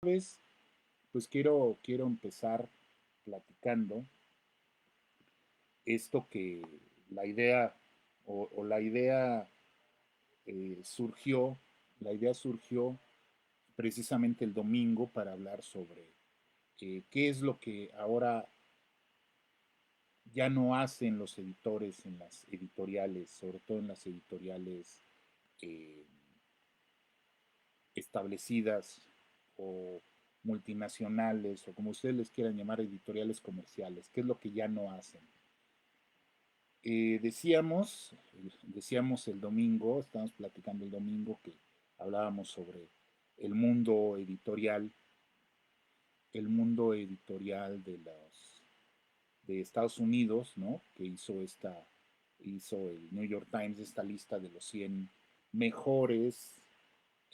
López, pues quiero empezar platicando esto que la idea o la idea surgió, la idea surgió precisamente el domingo para hablar sobre qué es lo que ahora ya no hacen los editores en las editoriales, sobre todo en las editoriales eh, establecidas o multinacionales o como ustedes les quieran llamar, editoriales comerciales, qué es lo que ya no hacen. Decíamos el domingo, estábamos platicando el domingo que hablábamos sobre el mundo editorial, el mundo editorial de Estados Unidos, ¿no? Que hizo el New York Times esta lista de los 100 mejores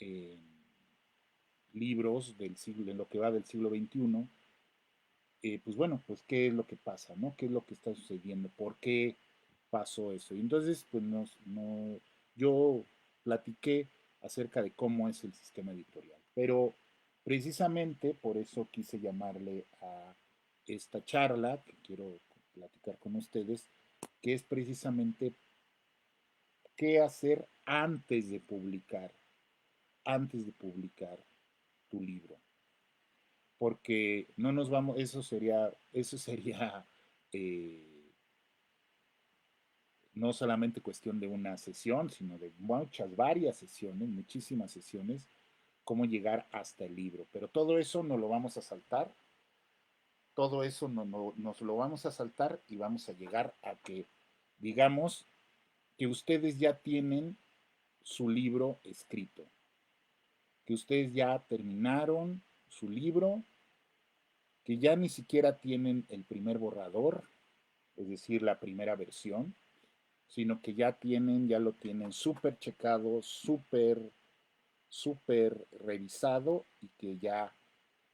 eh, libros del siglo, en lo que va del siglo XXI. Pues bueno, pues qué es lo que pasa, ¿no? ¿Qué es lo que está sucediendo? ¿Por qué pasó eso? Y entonces, pues yo platiqué acerca de cómo es el sistema editorial, pero precisamente por eso quise llamarle a esta charla que quiero platicar con ustedes, que es precisamente qué hacer antes de publicar tu libro, porque no nos vamos, eso sería eh, no solamente cuestión de una sesión, sino de varias sesiones, muchísimas sesiones, cómo llegar hasta el libro. Pero todo eso no lo vamos a saltar, todo eso nos lo vamos a saltar y vamos a llegar a que, digamos, que ustedes ya tienen su libro escrito, que ustedes ya terminaron su libro, que ya ni siquiera tienen el primer borrador, es decir, la primera versión, sino que ya lo tienen súper checado, súper revisado y que ya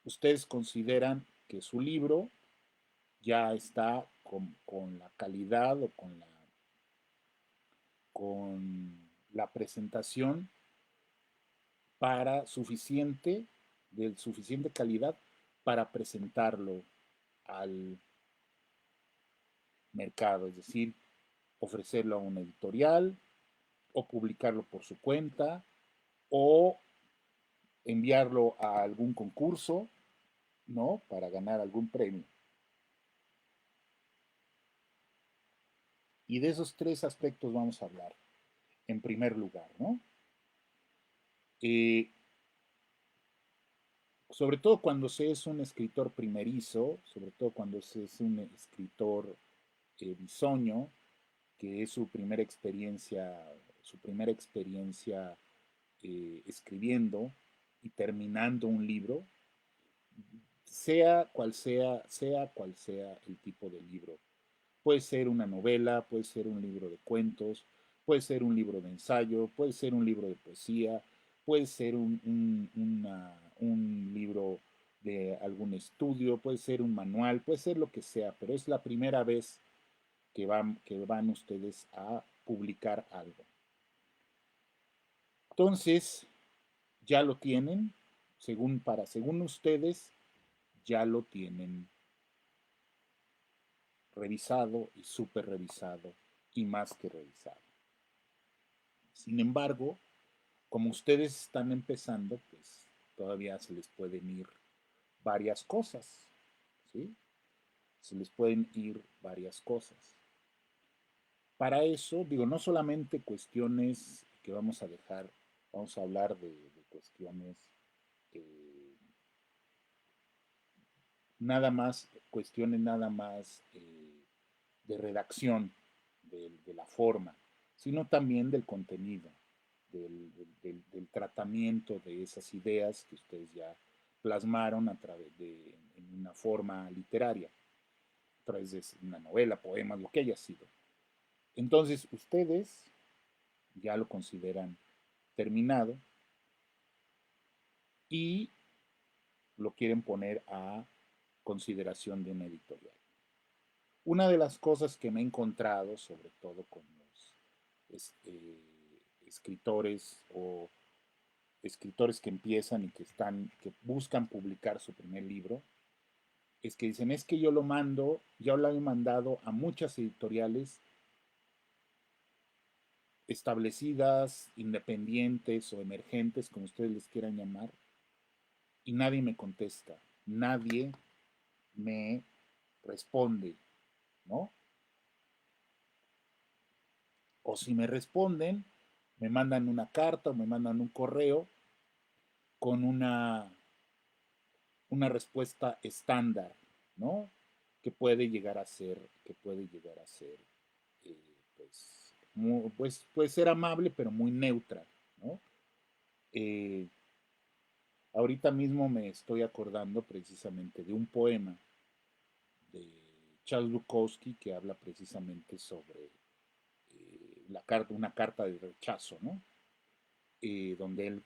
ustedes consideran que su libro ya está con la calidad o con la presentación para de suficiente calidad para presentarlo al mercado, es decir, ofrecerlo a una editorial o publicarlo por su cuenta o enviarlo a algún concurso, ¿no? Para ganar algún premio. Y de esos tres aspectos vamos a hablar, en primer lugar, ¿no? Eh, Sobre todo cuando se es un escritor primerizo, sobre todo cuando se es un escritor bisoño, que es su primera experiencia escribiendo y terminando un libro, sea cual sea el tipo de libro. Puede ser una novela, puede ser un libro de cuentos, puede ser un libro de ensayo, puede ser un libro de poesía, puede ser un libro de algún estudio, puede ser un manual, puede ser lo que sea, pero es la primera vez que van ustedes a publicar algo. Entonces, ya lo tienen, según ustedes, ya lo tienen revisado y súper revisado y más que revisado. Sin embargo, como ustedes están empezando, pues todavía se les pueden ir varias cosas, ¿sí? Se les pueden ir varias cosas. Para eso, digo, no solamente cuestiones que vamos a hablar de cuestiones eh, nada más de redacción, de la forma, sino también del contenido, del tratamiento de esas ideas que ustedes ya plasmaron en una forma literaria, a través de una novela, poemas, lo que haya sido. Entonces, ustedes ya lo consideran terminado y lo quieren poner a consideración de una editorial. Una de las cosas que me he encontrado, sobre todo con los escritores o escritores que empiezan y que buscan publicar su primer libro, es que dicen, es que yo lo mando, ya lo he mandado a muchas editoriales establecidas, independientes o emergentes, como ustedes les quieran llamar, y nadie me contesta, nadie me responde, ¿no? O si me responden, me mandan una carta o me mandan un correo con una respuesta estándar, ¿no? Que puede llegar a ser, pues, pues, puede ser amable, pero muy neutra, ¿no? Eh, Ahorita mismo me estoy acordando precisamente de un poema de Charles Bukowski que habla precisamente sobre una carta de rechazo, ¿no? Donde él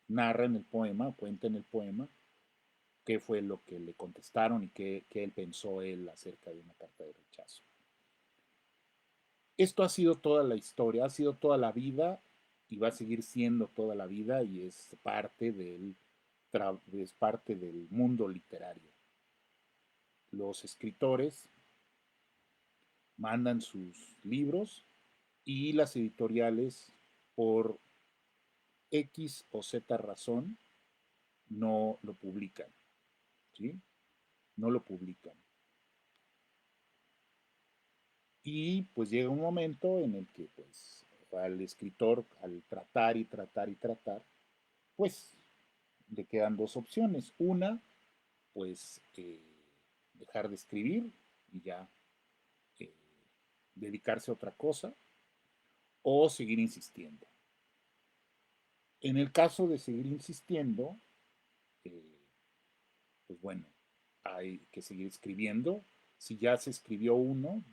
narra en el poema, cuenta en el poema, qué fue lo que le contestaron y qué él pensó él acerca de una carta de rechazo. Esto ha sido toda la historia, ha sido toda la vida y va a seguir siendo toda la vida y es parte del mundo literario. Los escritores mandan sus libros y las editoriales, por X o Z razón, no lo publican, ¿sí? No lo publican. Y pues llega un momento en el que pues al escritor, al tratar y tratar y tratar, pues le quedan dos opciones. Una, pues dejar de escribir y ya eh, dedicarse a otra cosa, o seguir insistiendo. En el caso de seguir insistiendo, eh, pues bueno, hay que seguir escribiendo. Si ya se escribió uno,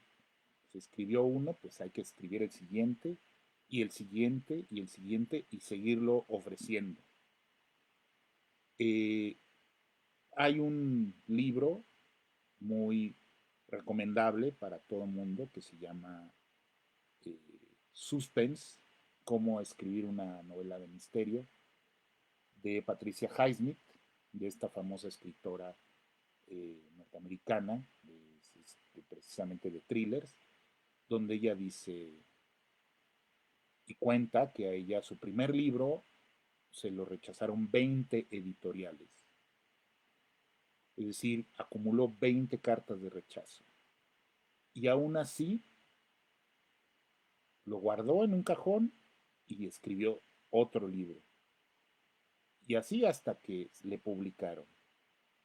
pues hay que escribir el siguiente y el siguiente y el siguiente y seguirlo ofreciendo. Eh, Hay un libro muy recomendable para todo el mundo que se llama eh, Suspense, cómo escribir una novela de misterio, de Patricia Highsmith, de esta famosa escritora norteamericana, precisamente de thrillers, donde ella dice y cuenta que a ella su primer libro se lo rechazaron 20 editoriales. Es decir, acumuló 20 cartas de rechazo. Y aún así lo guardó en un cajón y escribió otro libro. Y así hasta que le publicaron.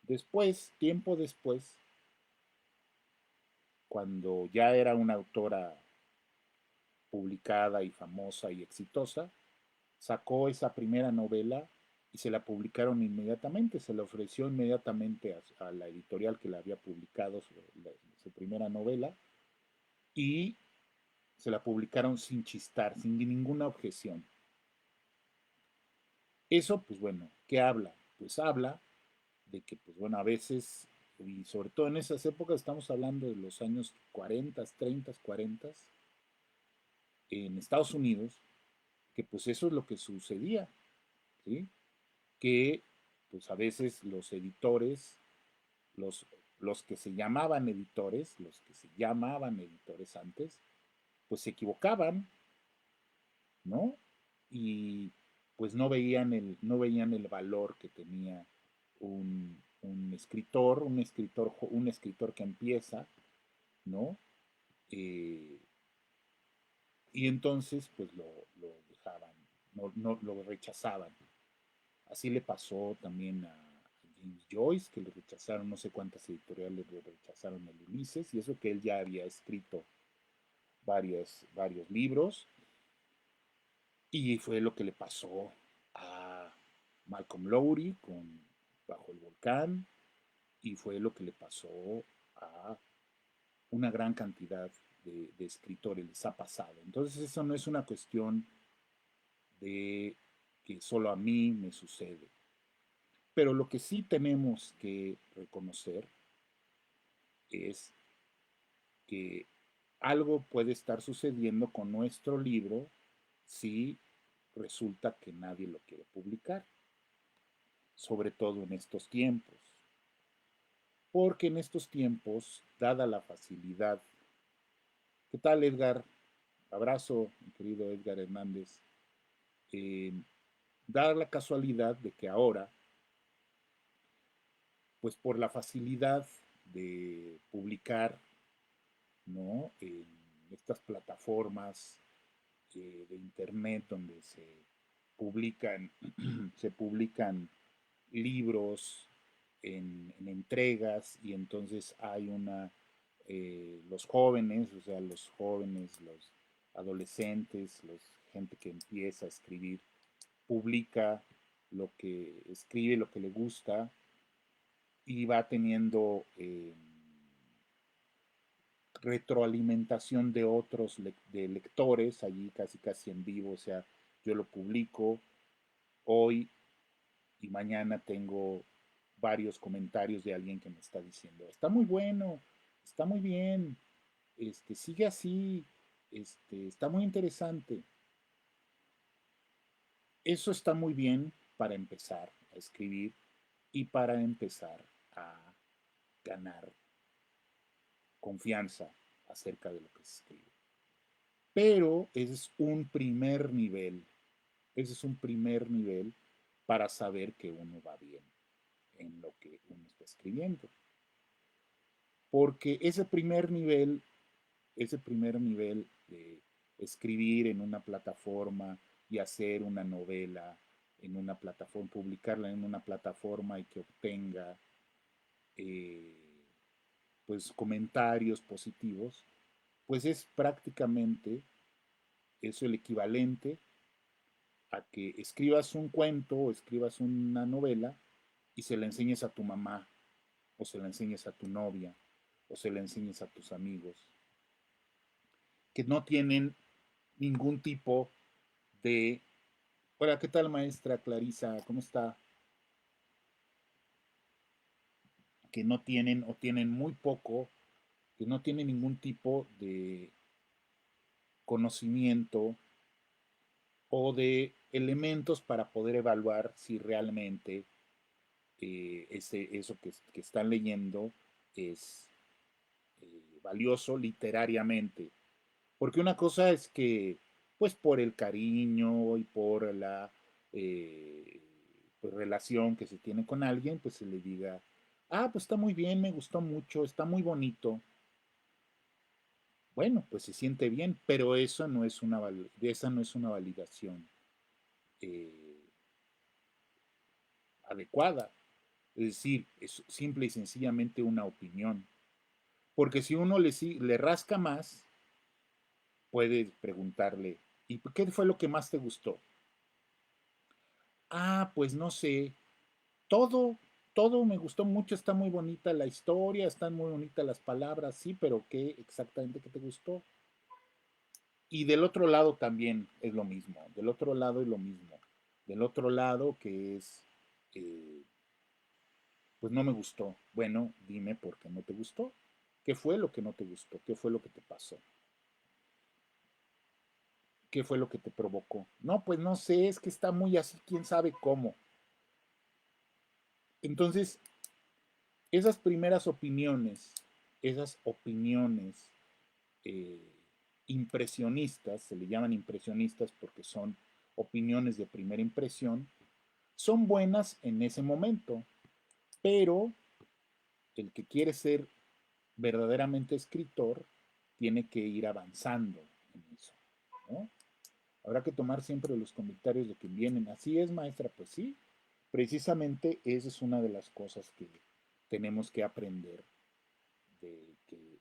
Después, tiempo después, cuando ya era una autora publicada y famosa y exitosa, sacó esa primera novela y se la publicaron inmediatamente, se la ofreció inmediatamente a la editorial que la había publicado su primera novela y se la publicaron sin chistar, sin ninguna objeción. Eso, pues bueno, ¿qué habla? Pues habla de que, pues bueno, a veces, y sobre todo en esas épocas, estamos hablando de los años 40, 30, 40, en Estados Unidos, que pues eso es lo que sucedía, ¿sí? Que pues a veces los editores, los, los que se llamaban editores, los que se llamaban editores antes, pues se equivocaban, ¿no? Y pues no veían el valor que tenía un escritor que empieza, ¿no? Eh, y entonces pues lo dejaban, no lo rechazaban. Así le pasó también a James Joyce, que le rechazaron, no sé cuántas editoriales le rechazaron el Ulises, y eso que él ya había escrito varios libros, y fue lo que le pasó a Malcolm Lowry con Bajo el Volcán, y fue lo que le pasó a una gran cantidad de escritores, les ha pasado. Entonces eso no es una cuestión de que solo a mí me sucede. Pero lo que sí tenemos que reconocer es que algo puede estar sucediendo con nuestro libro si resulta que nadie lo quiere publicar, sobre todo en estos tiempos. Porque en estos tiempos, dada la facilidad, ¿qué tal, Edgar? Abrazo, mi querido Edgar Hernández. Eh, Dada la casualidad de que ahora, pues por la facilidad de publicar, ¿no? En estas plataformas de internet donde publican, se publican libros en entregas y entonces hay los jóvenes, o sea, los jóvenes, los adolescentes, gente que empieza a escribir, publica lo que escribe, lo que le gusta y va teniendo retroalimentación de otros de lectores, allí casi casi en vivo, o sea, yo lo publico hoy y mañana tengo varios comentarios de alguien que me está diciendo, está muy bueno, está muy bien, sigue así, está muy interesante. Eso está muy bien para empezar a escribir y para empezar a ganar confianza acerca de lo que se escribe. Pero ese es un primer nivel, ese es un primer nivel para saber que uno va bien en lo que uno está escribiendo. Porque ese primer nivel de escribir en una plataforma y hacer una novela en una plataforma, publicarla en una plataforma y que obtenga eh, pues comentarios positivos, pues es prácticamente eso el equivalente a que escribas un cuento o escribas una novela y se la enseñes a tu mamá o se la enseñes a tu novia o se la enseñes a tus amigos que no tienen ningún tipo de... Hola, ¿qué tal, maestra Clarisa? ¿Cómo está? Que no tienen o tienen muy poco, que no tienen ningún tipo de conocimiento o de elementos para poder evaluar si realmente eso que están leyendo es valioso literariamente. Porque una cosa es que, pues por el cariño y por la eh, pues, relación que se tiene con alguien, pues se le diga, ah, pues está muy bien, me gustó mucho, está muy bonito. Bueno, pues se siente bien, pero esa no es una validación eh, adecuada. Es decir, es simple y sencillamente una opinión. Porque si uno le rasca más, puede preguntarle, ¿y qué fue lo que más te gustó? Ah, pues no sé, todo, todo me gustó mucho, está muy bonita la historia, están muy bonitas las palabras, sí, pero ¿qué exactamente qué te gustó? Y del otro lado también es lo mismo, del otro lado es lo mismo, del otro lado que es, eh, pues no me gustó. Bueno, dime por qué no te gustó. ¿Qué fue lo que no te gustó? ¿Qué fue lo que te pasó? ¿Qué fue lo que te provocó? No, pues no sé, es que está muy así, quién sabe cómo. Entonces, esas primeras opiniones, esas opiniones eh, impresionistas, se le llaman impresionistas porque son opiniones de primera impresión, son buenas en ese momento, pero el que quiere ser verdaderamente escritor tiene que ir avanzando en eso, ¿no? Habrá que tomar siempre los comentarios de que vienen. Así es, maestra, pues sí, precisamente esa es una de las cosas que tenemos que aprender, de que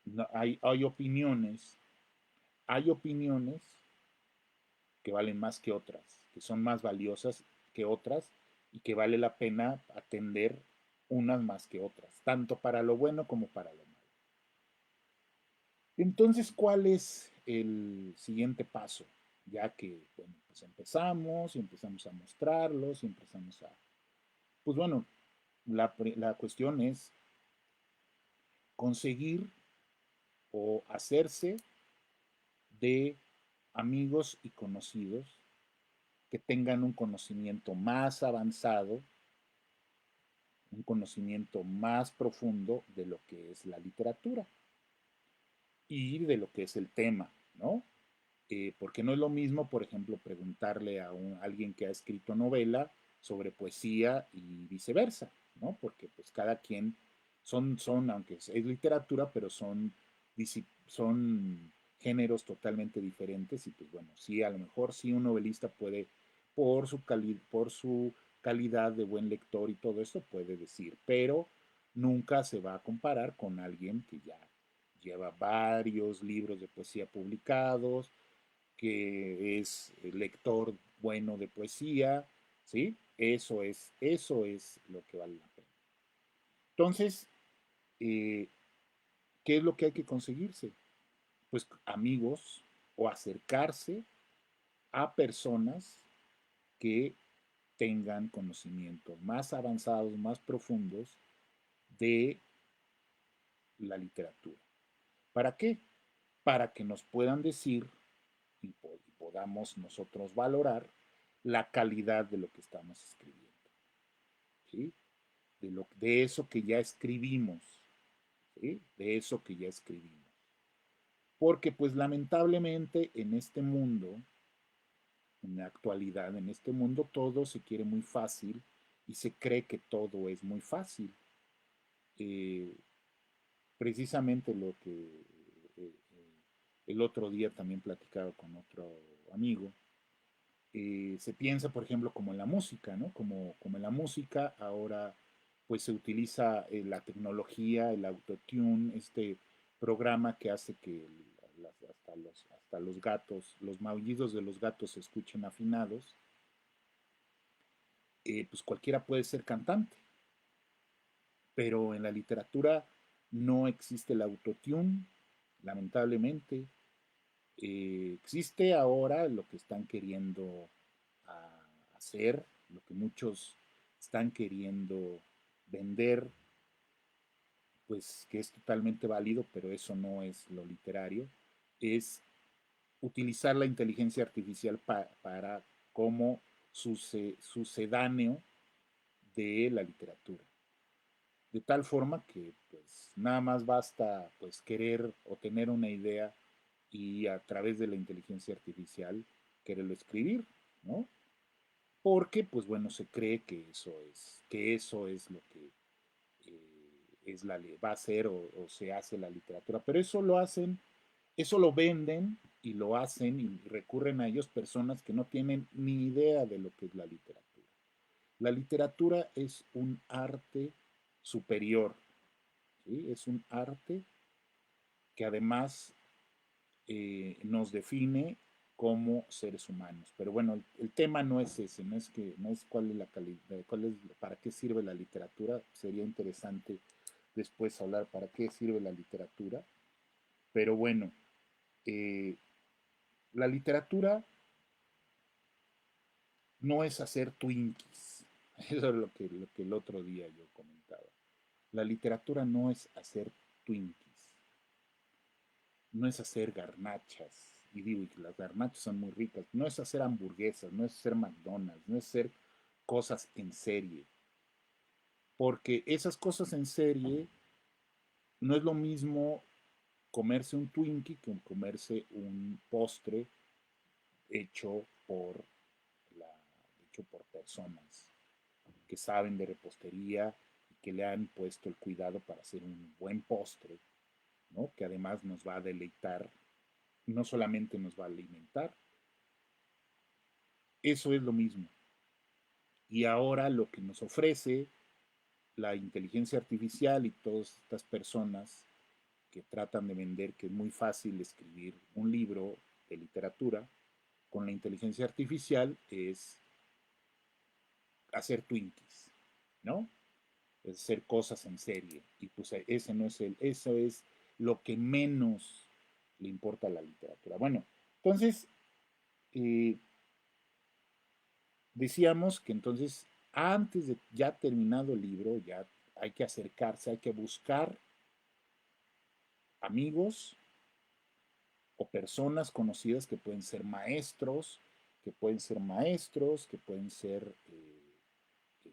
no, hay opiniones que valen más que otras, que son más valiosas que otras y que vale la pena atender unas más que otras, tanto para lo bueno como para lo malo. Entonces, ¿cuál es el siguiente paso? Ya que, bueno, pues empezamos y empezamos a mostrarlos y empezamos a... Pues bueno, la cuestión es conseguir o hacerse de amigos y conocidos que tengan un conocimiento más avanzado, un conocimiento más profundo de lo que es la literatura y de lo que es el tema, ¿no? Porque no es lo mismo, por ejemplo, preguntarle a alguien que ha escrito novela sobre poesía y viceversa, ¿no? Porque pues cada quien aunque es literatura, pero son géneros totalmente diferentes y pues bueno, sí, a lo mejor sí un novelista puede, por su calidad de buen lector y todo esto, puede decir, pero nunca se va a comparar con alguien que ya lleva varios libros de poesía publicados, que es lector bueno de poesía, ¿sí? Eso es lo que vale la pena. Entonces, eh, ¿qué es lo que hay que conseguirse? Pues amigos o acercarse a personas que tengan conocimientos más avanzados, más profundos de la literatura. ¿Para qué? Para que nos puedan decir y podamos nosotros valorar la calidad de lo que estamos escribiendo, ¿sí? De eso que ya escribimos, ¿sí? De eso que ya escribimos. Porque pues lamentablemente en este mundo, en la actualidad, en este mundo todo se quiere muy fácil y se cree que todo es muy fácil. Eh, Precisamente lo que el otro día también platicaba con otro amigo, se piensa, por ejemplo, como en la música, ¿no? Como en la música ahora pues se utiliza la tecnología, el autotune, este programa que hace que hasta los gatos, los maullidos de los gatos se escuchen afinados, pues cualquiera puede ser cantante, pero en la literatura no existe el autotune, lamentablemente. Existe ahora lo que están queriendo hacer, lo que muchos están queriendo vender, pues que es totalmente válido, pero eso no es lo literario, es utilizar la inteligencia artificial para como sucedáneo de la literatura. De tal forma que pues nada más basta pues querer o tener una idea y a través de la inteligencia artificial quererlo escribir, ¿no? Porque pues bueno, se cree que eso es lo que va a ser o se hace la literatura, pero eso lo hacen, eso lo venden y lo hacen y recurren a ellos personas que no tienen ni idea de lo que es la literatura. La literatura es un arte superior, ¿sí? Es un arte que además nos define como seres humanos. Pero bueno, el tema no es ese, no es cuál es la calidad, para qué sirve la literatura. Sería interesante después hablar para qué sirve la literatura. Pero bueno, eh, la literatura no es hacer Twinkies. Eso es lo que el otro día yo comentaba. La literatura no es hacer Twinkies, no es hacer garnachas. Y digo, y las garnachas son muy ricas. No es hacer hamburguesas, no es hacer McDonald's, no es hacer cosas en serie. Porque esas cosas en serie no es lo mismo comerse un Twinkie que comerse un postre hecho por, la, hecho por personas que saben de repostería y que le han puesto el cuidado para hacer un buen postre, ¿no? Que además nos va a deleitar, no solamente nos va a alimentar, eso es lo mismo. Y ahora lo que nos ofrece la inteligencia artificial y todas estas personas que tratan de vender que es muy fácil escribir un libro de literatura con la inteligencia artificial es hacer Twinkies, ¿no? Es hacer cosas en serie. Y pues ese no es eso es lo que menos le importa a la literatura. Bueno, entonces eh, decíamos que entonces antes de ya terminado el libro, ya hay que acercarse, hay que buscar amigos o personas conocidas que pueden ser maestros, que pueden ser maestros, que pueden ser eh,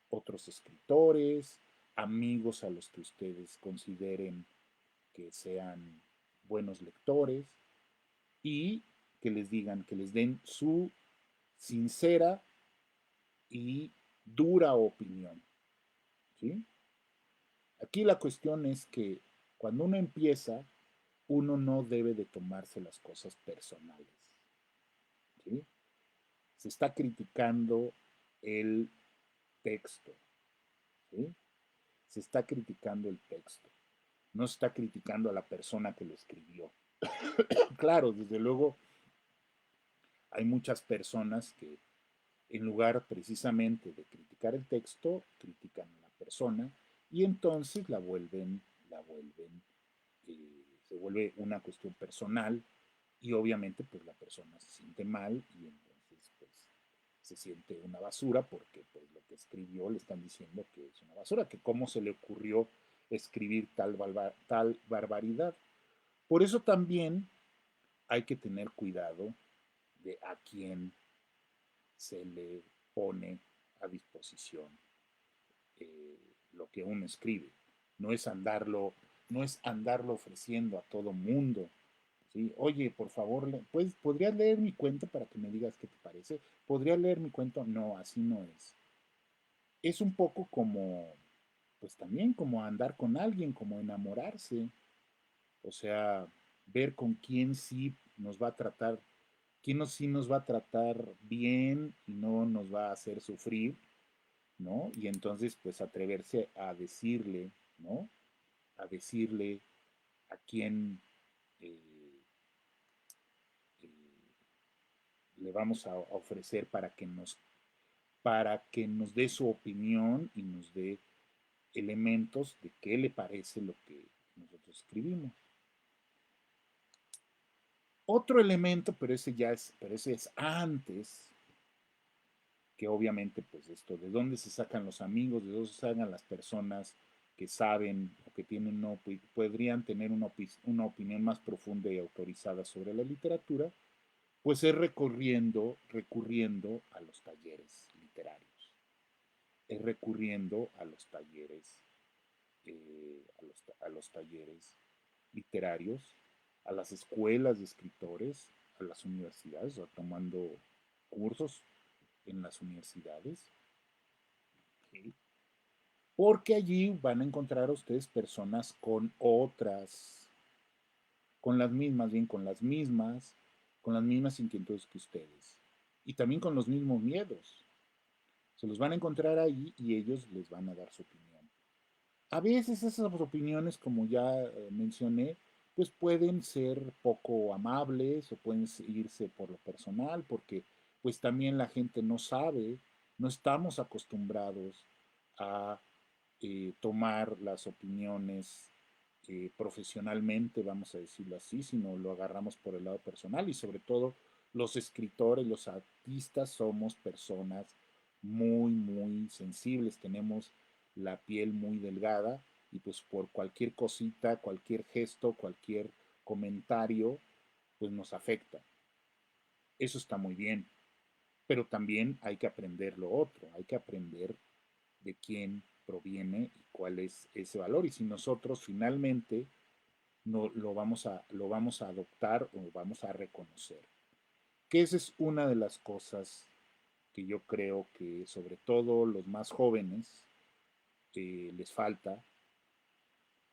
otros escritores, amigos a los que ustedes consideren que sean buenos lectores y que les digan, que les den su sincera y dura opinión. ¿Sí? Aquí la cuestión es que cuando uno empieza, uno no debe de tomarse las cosas personales. ¿Sí? Se está criticando el texto. ¿Sí? Se está criticando el texto. No se está criticando a la persona que lo escribió. Claro, desde luego hay muchas personas que en lugar precisamente de criticar el texto, critican a la persona y entonces se vuelve una cuestión personal y obviamente pues la persona se siente mal y entonces pues se siente una basura porque pues lo que escribió le están diciendo que es una basura, que cómo se le ocurrió escribir tal barbaridad. Por eso también hay que tener cuidado de a quién se le pone a disposición lo que uno escribe. No es andarlo, no es andarlo ofreciendo a todo mundo. ¿Sí? Oye, por favor, pues, ¿podrías leer mi cuento para que me digas qué te parece? ¿Podrías leer mi cuento? No, así no es. Es un poco como, pues también como andar con alguien, como enamorarse. O sea, ver con quién sí nos va a tratar, quién sí nos va a tratar bien y no nos va a hacer sufrir, ¿no? Y entonces, pues atreverse a decirle, ¿no? A decirle a quién eh, eh, le vamos a ofrecer para que nos dé su opinión y nos dé elementos de qué le parece lo que nosotros escribimos. Otro elemento, pero ese es antes, que obviamente, pues esto, de dónde se sacan los amigos, de dónde se sacan las personas que saben o que tienen podrían tener una opinión más profunda y autorizada sobre la literatura, pues es recurriendo a los talleres literarios, es recurriendo a los talleres, a los talleres literarios, a las escuelas de escritores, a las universidades, o tomando cursos en las universidades, ¿sí? Porque allí van a encontrar a ustedes personas con otras, con las mismas, bien, con las mismas inquietudes que ustedes. Y también con los mismos miedos. Se los van a encontrar ahí y ellos les van a dar su opinión. A veces esas opiniones, como ya mencioné, pues pueden ser poco amables o pueden irse por lo personal, porque pues también la gente no sabe, no estamos acostumbrados a tomar las opiniones profesionalmente, vamos a decirlo así, sino lo agarramos por el lado personal y sobre todo los escritores, los artistas somos personas muy sensibles, tenemos la piel muy delgada y pues por cualquier cosita, cualquier gesto, cualquier comentario, pues nos afecta. Eso está muy bien, pero también hay que aprender lo otro, hay que aprender de quién proviene y cuál es ese valor. Y si nosotros finalmente no, lo vamos a adoptar o vamos a reconocer. Que esa es una de las cosas que yo creo que sobre todo los más jóvenes les falta,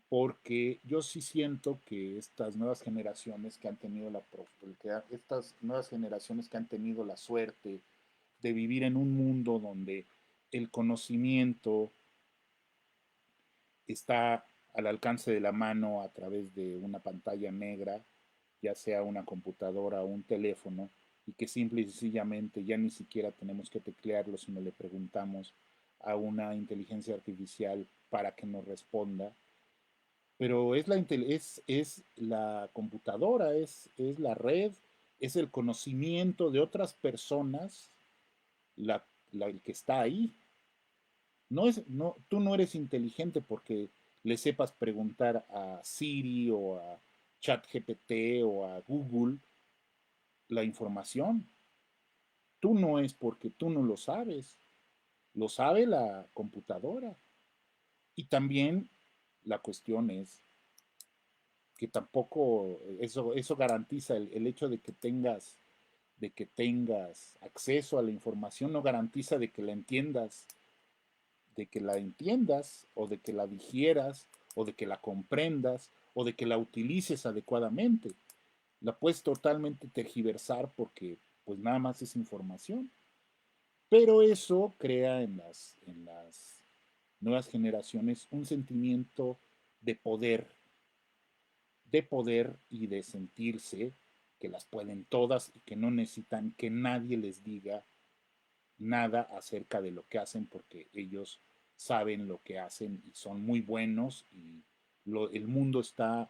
porque yo sí siento que estas nuevas generaciones que han tenido estas nuevas generaciones que han tenido la suerte de vivir en un mundo donde el conocimiento está al alcance de la mano a través de una pantalla negra, ya sea una computadora o un teléfono, y que simple y sencillamente ya ni siquiera tenemos que teclearlo, sino le preguntamos a una inteligencia artificial para que nos responda. Pero es la computadora, es la red, es el conocimiento de otras personas el que está ahí. Tú no eres inteligente porque le sepas preguntar a Siri o a ChatGPT o a Google la información. Tú no es porque tú no lo sabe la computadora. Y también la cuestión es que tampoco eso garantiza el hecho de que tengas acceso a la información, no garantiza de que la entiendas o de que la digieras o de que la comprendas o de que la utilices adecuadamente. La puedes totalmente tergiversar porque pues nada más es información. Pero eso crea en las nuevas generaciones un sentimiento de poder, de poder y de sentirse que las pueden todas y que no necesitan que nadie les diga nada acerca de lo que hacen porque ellos saben lo que hacen y son muy buenos y el mundo está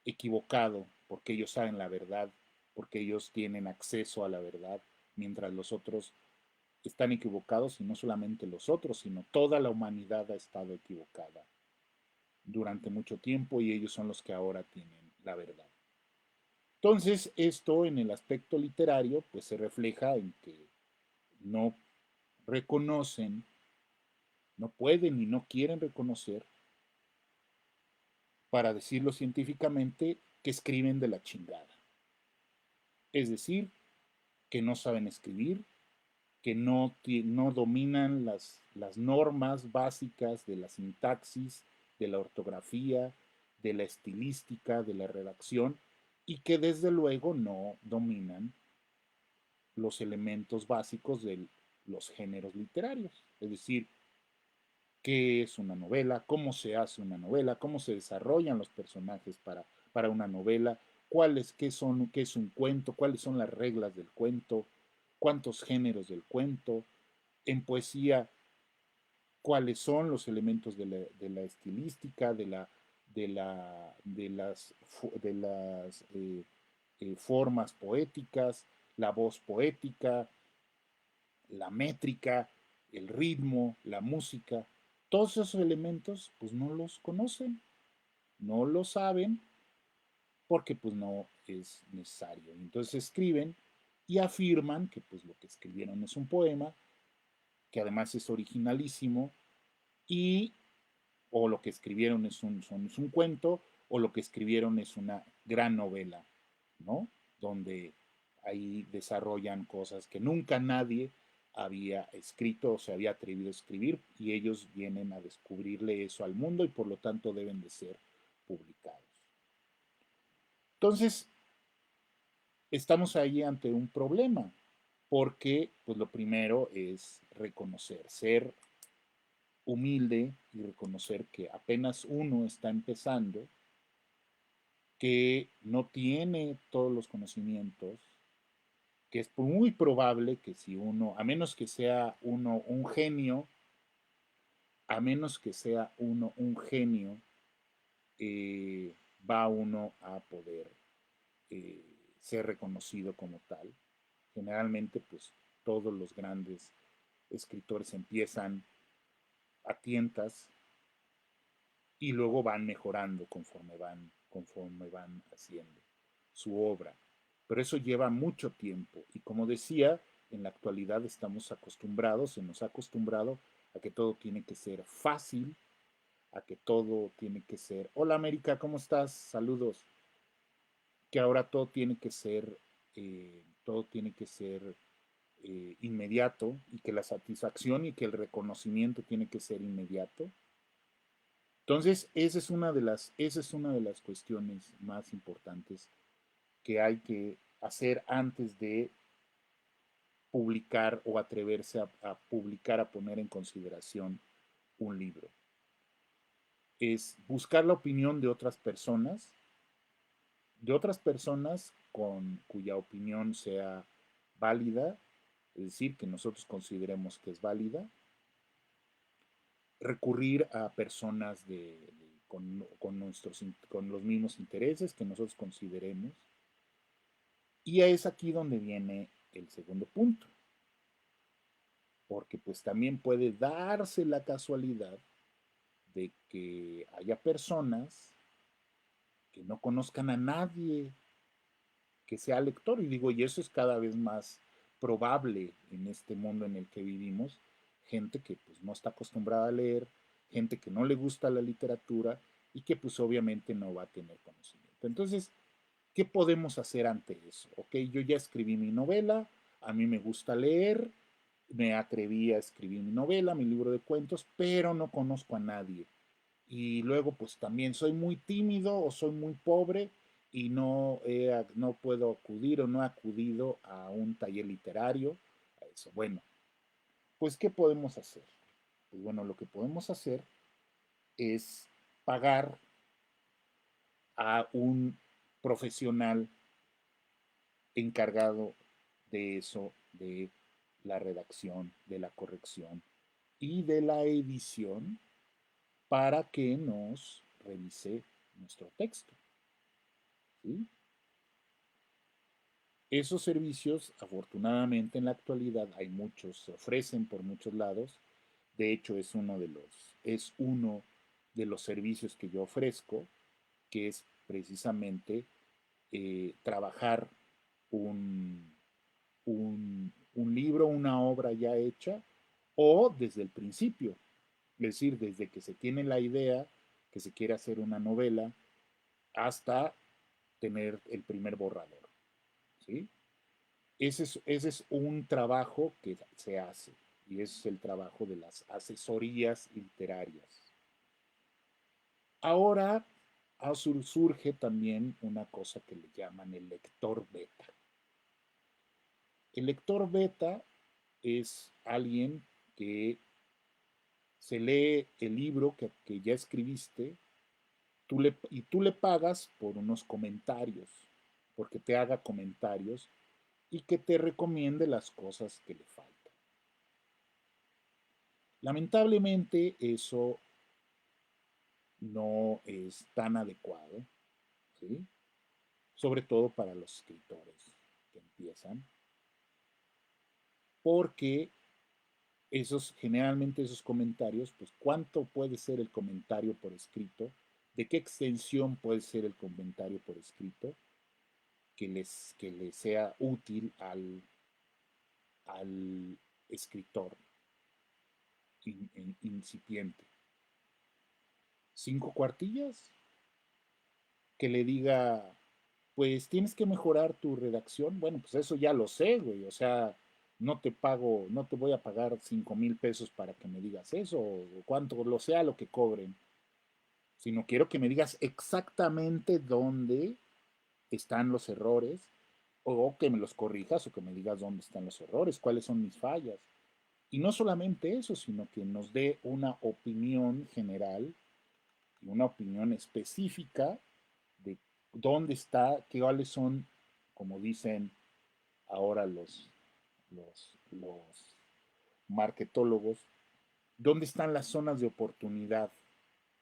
equivocado porque ellos saben la verdad, porque ellos tienen acceso a la verdad, mientras los otros están equivocados y no solamente los otros, sino toda la humanidad ha estado equivocada durante mucho tiempo y ellos son los que ahora tienen la verdad. Entonces, esto en el aspecto literario, pues se refleja en que no reconocen, no pueden y no quieren reconocer, para decirlo científicamente, que escriben de la chingada. Es decir, que no saben escribir, que no dominan las normas básicas de la sintaxis, de la ortografía, de la estilística, de la redacción, y que desde luego no dominan los elementos básicos de los géneros literarios. Es decir, qué es una novela, cómo se hace una novela, cómo se desarrollan los personajes para una novela, qué es un cuento, cuáles son las reglas del cuento, cuántos géneros del cuento, en poesía, cuáles son los elementos de la estilística, de las formas poéticas, la voz poética, la métrica, el ritmo, la música, todos esos elementos pues no los conocen, no lo saben porque pues no es necesario. Entonces escriben y afirman que pues lo que escribieron es un poema, que además es originalísimo y o lo que escribieron es un cuento o lo que escribieron es una gran novela, ¿no? Donde ahí desarrollan cosas que nunca nadie había escrito o se había atrevido a escribir y ellos vienen a descubrirle eso al mundo y por lo tanto deben de ser publicados. Entonces, estamos ahí ante un problema porque pues lo primero es reconocer, ser humilde y reconocer que apenas uno está empezando, que no tiene todos los conocimientos, que es muy probable que si uno, a menos que sea uno un genio, a menos que sea uno un genio, va uno a poder eh, ser reconocido como tal. Generalmente, pues todos los grandes escritores empiezan a tientas y luego van mejorando conforme van haciendo su obra. Pero eso lleva mucho tiempo y como decía, en la actualidad estamos acostumbrados, se nos ha acostumbrado a que todo tiene que ser fácil, a que todo tiene que ser, hola América, ¿cómo estás? Saludos. Que ahora todo tiene que ser inmediato y que la satisfacción y que el reconocimiento tiene que ser inmediato. Entonces, esa es una de las cuestiones más importantes que hay que hacer antes de publicar o atreverse a publicar, a poner en consideración un libro. Es buscar la opinión de otras personas cuya opinión sea válida, es decir, que nosotros consideremos que es válida, recurrir a personas con los mismos intereses que nosotros consideremos. Y es aquí donde viene el segundo punto, porque pues también puede darse la casualidad de que haya personas que no conozcan a nadie que sea lector. Y digo, y eso es cada vez más probable en este mundo en el que vivimos. Gente que pues no está acostumbrada a leer, gente que no le gusta la literatura y que pues obviamente no va a tener conocimiento. Entonces, ¿qué podemos hacer ante eso? Ok, yo ya escribí mi novela, a mí me gusta leer, me atreví a escribir mi novela, mi libro de cuentos, pero no conozco a nadie. Y luego pues también soy muy tímido o soy muy pobre y no puedo acudir o no he acudido a un taller literario. A eso. Bueno, pues ¿qué podemos hacer? Pues bueno, lo que podemos hacer es pagar a un profesional encargado de eso, de la redacción, de la corrección y de la edición para que nos revise nuestro texto. ¿Sí? Esos servicios, afortunadamente en la actualidad hay muchos, se ofrecen por muchos lados. De hecho, es uno de los servicios que yo ofrezco, que es precisamente trabajar un, un libro, una obra ya hecha, o desde el principio, es decir, desde que se tiene la idea que se quiere hacer una novela hasta tener el primer borrador. ¿Sí? Ese es un trabajo que se hace y ese es el trabajo de las asesorías literarias. Ahora surge también una cosa que le llaman el lector beta. El lector beta es alguien que se lee el libro que ya escribiste y tú le pagas por unos comentarios, porque te haga comentarios y que te recomiende las cosas que le faltan. Lamentablemente eso no es tan adecuado, ¿sí? Sobre todo para los escritores que empiezan, porque generalmente esos comentarios, pues cuánto puede ser el comentario por escrito, de qué extensión puede ser el comentario por escrito, que les sea útil al escritor incipiente. 5 cuartillas, que le diga, pues tienes que mejorar tu redacción. Bueno, pues eso ya lo sé, güey. O sea, no te voy a pagar 5,000 pesos para que me digas eso, o cuánto lo sea lo que cobren, sino quiero que me digas exactamente dónde están los errores, o que me los corrijas, o que me digas dónde están los errores, cuáles son mis fallas. Y no solamente eso, sino que nos dé una opinión general y una opinión específica de dónde está, cuáles son, como dicen ahora los marketólogos, dónde están las zonas de oportunidad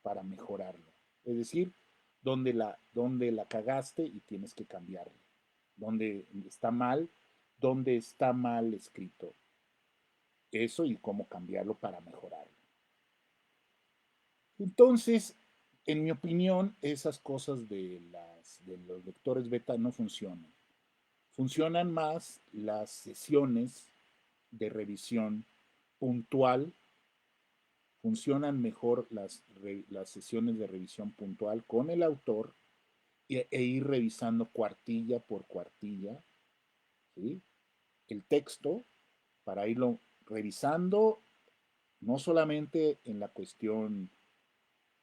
para mejorarlo. Es decir, dónde la cagaste y tienes que cambiarlo. Dónde está mal escrito eso y cómo cambiarlo para mejorarlo. Entonces, en mi opinión, esas cosas de los lectores beta no funcionan. Funcionan más las sesiones de revisión puntual, funcionan mejor las sesiones de revisión puntual con el autor ir revisando cuartilla por cuartilla, ¿sí? El texto para irlo revisando, no solamente en la cuestión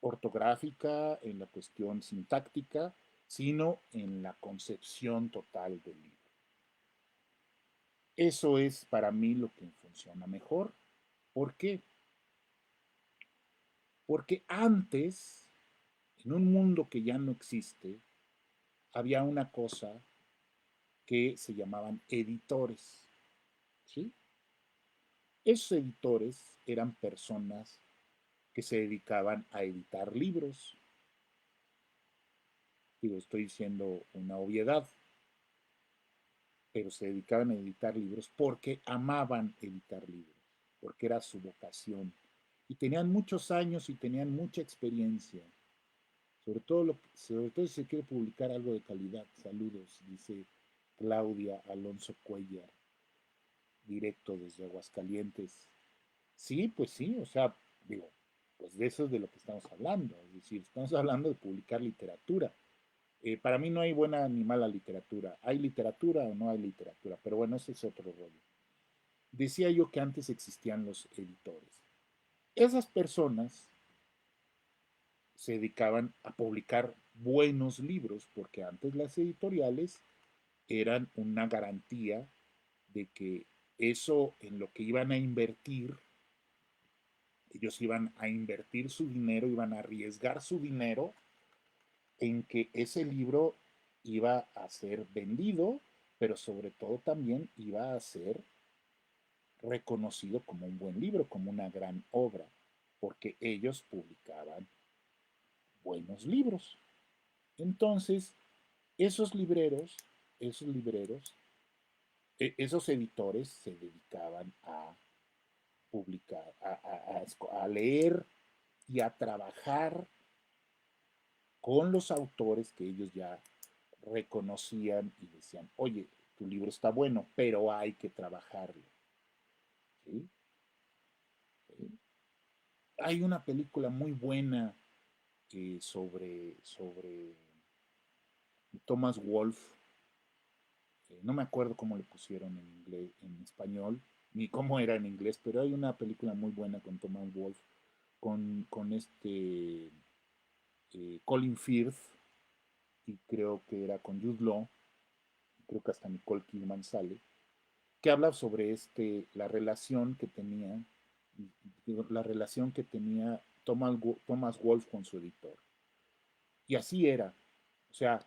ortográfica, en la cuestión sintáctica, sino en la concepción total del libro. Eso es para mí lo que funciona mejor. ¿Por qué? Porque antes, en un mundo que ya no existe, había una cosa que se llamaban editores. ¿Sí? Esos editores eran personas que se dedicaban a editar libros. Digo, estoy diciendo una obviedad, pero se dedicaban a editar libros porque amaban editar libros, porque era su vocación. Y tenían muchos años y tenían mucha experiencia. Sobre todo si se quiere publicar algo de calidad. Saludos, dice Claudia Alonso Cuellar, directo desde Aguascalientes. Sí, pues sí, o sea, digo, pues de eso es de lo que estamos hablando, es decir, estamos hablando de publicar literatura. Para mí no hay buena ni mala literatura, hay literatura o no hay literatura, pero bueno, ese es otro rollo. Decía yo que antes existían los editores. Esas personas se dedicaban a publicar buenos libros, porque antes las editoriales eran una garantía de que eso en lo que iban a invertir, ellos iban a invertir su dinero, iban a arriesgar su dinero en que ese libro iba a ser vendido, pero sobre todo también iba a ser reconocido como un buen libro, como una gran obra, porque ellos publicaban buenos libros. Entonces, esos libreros, esos libreros, esos editores se dedicaban a publicar, a leer y a trabajar con los autores que ellos ya reconocían y decían, oye, tu libro está bueno, pero hay que trabajarlo. ¿Sí? ¿Sí? Hay una película muy buena sobre Thomas Wolfe, no me acuerdo cómo le pusieron en inglés, en español, ni cómo era en inglés, pero hay una película muy buena con Thomas Wolfe, con Colin Firth, y creo que era con Jude Law, creo que hasta Nicole Kidman sale, que habla sobre la relación que tenía, Thomas Wolfe con su editor. Y así era, o sea,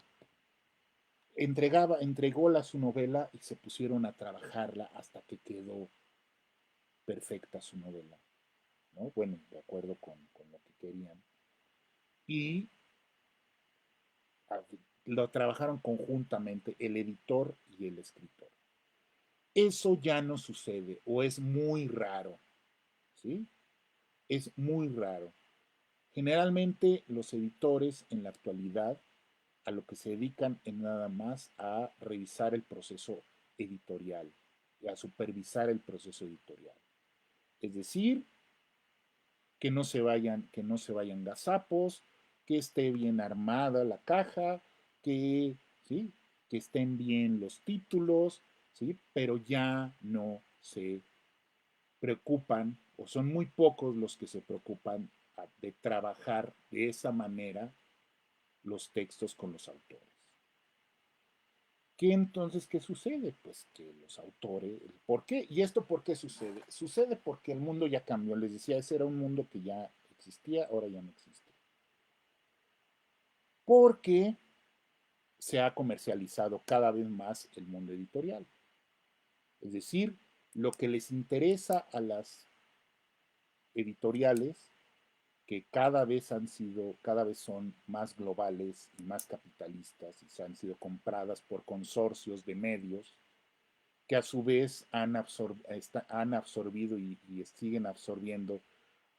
entregó su novela y se pusieron a trabajarla hasta que quedó perfecta su novela, ¿no? Bueno, de acuerdo con lo que querían. Y a, lo trabajaron conjuntamente el editor y el escritor. Eso ya no sucede o es muy raro, ¿sí? Es muy raro. Generalmente los editores en la actualidad a lo que se dedican es nada más a revisar el proceso editorial y a supervisar el proceso editorial. Es decir, que no se vayan gazapos, que esté bien armada la caja, que, ¿sí? Que estén bien los títulos, ¿sí? Pero ya no se preocupan, o son muy pocos los que se preocupan de trabajar de esa manera los textos con los autores. ¿Qué sucede? Pues que los autores, ¿por qué? ¿Y esto por qué sucede? Sucede porque el mundo ya cambió. Les decía, ese era un mundo que ya existía, ahora ya no existe. Porque se ha comercializado cada vez más el mundo editorial. Es decir, lo que les interesa a las editoriales, que cada vez son más globales y más capitalistas y se han sido compradas por consorcios de medios, que a su vez han absorbido y siguen absorbiendo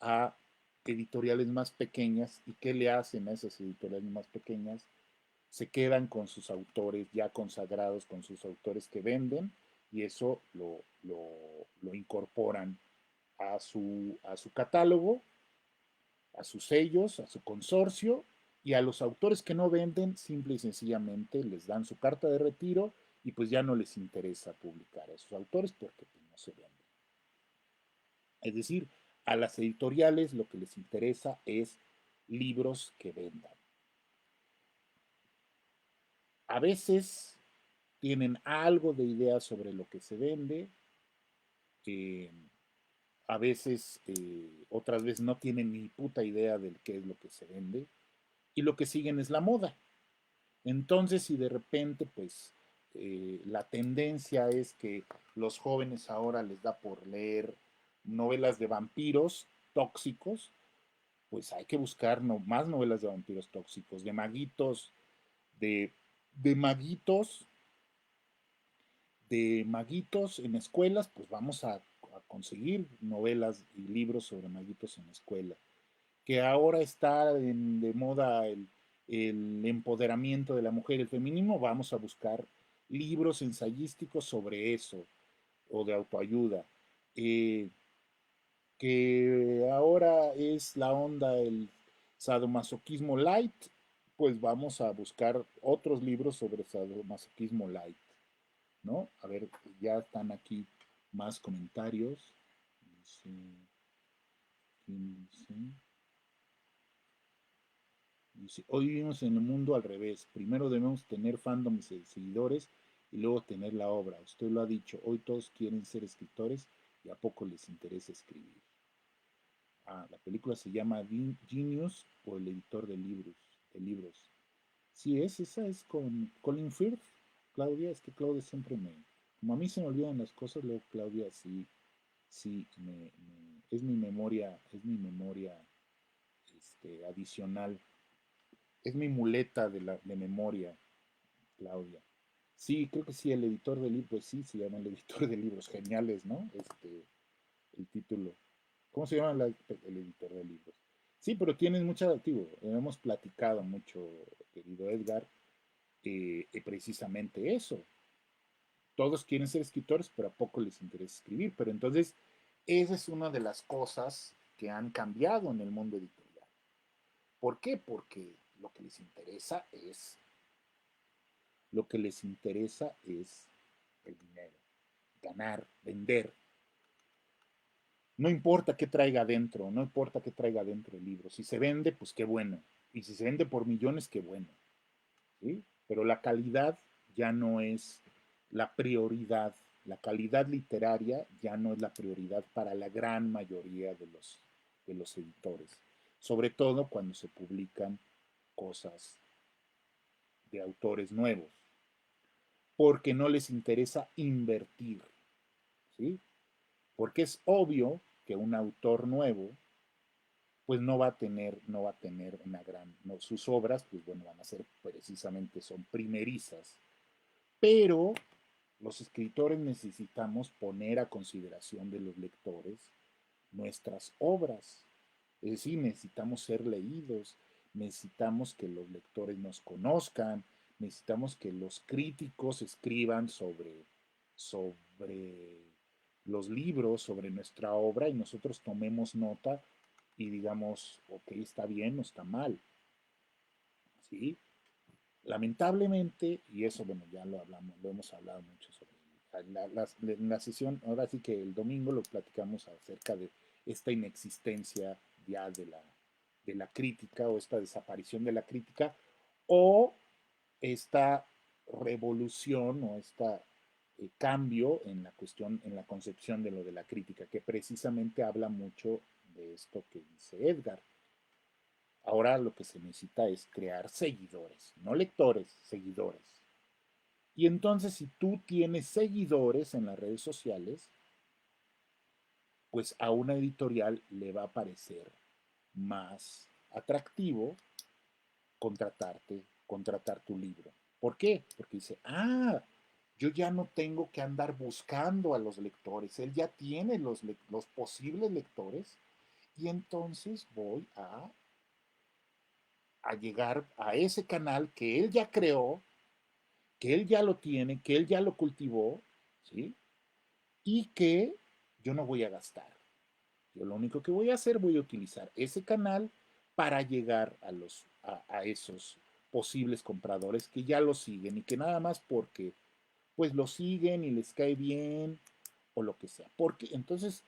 a editoriales más pequeñas. ¿Y qué le hacen a esas editoriales más pequeñas? Se quedan con sus autores ya consagrados, con sus autores que venden, y eso lo incorporan a su catálogo, a sus sellos, a su consorcio, y a los autores que no venden, simple y sencillamente les dan su carta de retiro y pues ya no les interesa publicar a esos autores porque pues, no se venden. Es decir, a las editoriales lo que les interesa es libros que vendan. A veces tienen algo de idea sobre lo que se vende, eh, a veces, otras veces no tienen ni puta idea de qué es lo que se vende, y lo que siguen es la moda. Entonces, si de repente, pues, la tendencia es que los jóvenes ahora les da por leer novelas de vampiros tóxicos, pues hay que buscar más novelas de vampiros tóxicos, de, de maguitos, de maguitos en escuelas, pues vamos a conseguir novelas y libros sobre maguitos en la escuela. Que ahora está de moda el empoderamiento de la mujer, el feminismo, vamos a buscar libros ensayísticos sobre eso, o de autoayuda. Eh, que ahora es la onda el sadomasoquismo light, pues vamos a buscar otros libros sobre sadomasoquismo light, ¿no? A ver, ya están aquí más comentarios. Dice, ¿quién dice? Dice, hoy vivimos en el mundo al revés. Primero debemos tener fandoms y seguidores y luego tener la obra. Usted lo ha dicho, hoy todos quieren ser escritores y a poco les interesa escribir. Ah, la película se llama Genius o el editor de libros. Sí, esa es con Colin Firth. Claudia, es que Claudia siempre como a mí se me olvidan las cosas, luego Claudia sí, sí, es mi memoria adicional, es mi muleta de memoria, Claudia. Sí, creo que sí, el editor de libros, pues sí, se llama el editor de libros, geniales, ¿no? El título. ¿Cómo se llama el editor de libros? Sí, pero tienes mucha, activo. Hemos platicado mucho, querido Edgar, precisamente eso. Todos quieren ser escritores, pero a poco les interesa escribir. Pero entonces, esa es una de las cosas que han cambiado en el mundo editorial. ¿Por qué? Porque lo que les interesa es el dinero, ganar, vender. No importa qué traiga adentro, no importa qué traiga adentro el libro. Si se vende, pues qué bueno. Y si se vende por millones, qué bueno. ¿Sí? Pero la calidad ya no es la prioridad. La calidad literaria ya no es la prioridad para la gran mayoría de los editores. Sobre todo cuando se publican cosas de autores nuevos. Porque no les interesa invertir. ¿Sí? Porque es obvio que un autor nuevo pues no va a tener una gran, no, sus obras, pues bueno, van a ser precisamente, son primerizas, pero los escritores necesitamos poner a consideración de los lectores nuestras obras, es decir, necesitamos ser leídos, necesitamos que los lectores nos conozcan, necesitamos que los críticos escriban sobre los libros, sobre nuestra obra y nosotros tomemos nota y digamos, ok, está bien o está mal, ¿sí? Lamentablemente, y eso, bueno, ya lo hablamos, lo hemos hablado mucho sobre la sesión, ahora sí que el domingo lo platicamos acerca de esta inexistencia ya de la crítica o esta desaparición de la crítica o esta revolución o este cambio en la cuestión, en la concepción de lo de la crítica, que precisamente habla mucho de esto que dice Edgar. Ahora lo que se necesita es crear seguidores, no lectores, seguidores. Y entonces si tú tienes seguidores en las redes sociales, pues a una editorial le va a parecer más atractivo contratar tu libro. ¿Por qué? Porque dice, yo ya no tengo que andar buscando a los lectores, él ya tiene los posibles lectores y entonces voy a llegar a ese canal que él ya creó, que él ya lo tiene, que él ya lo cultivó, ¿sí? Y que yo no voy a gastar. Yo lo único que voy a hacer, voy a utilizar ese canal para llegar a esos posibles compradores que ya lo siguen y que nada más porque pues lo siguen y les cae bien o lo que sea. Porque entonces,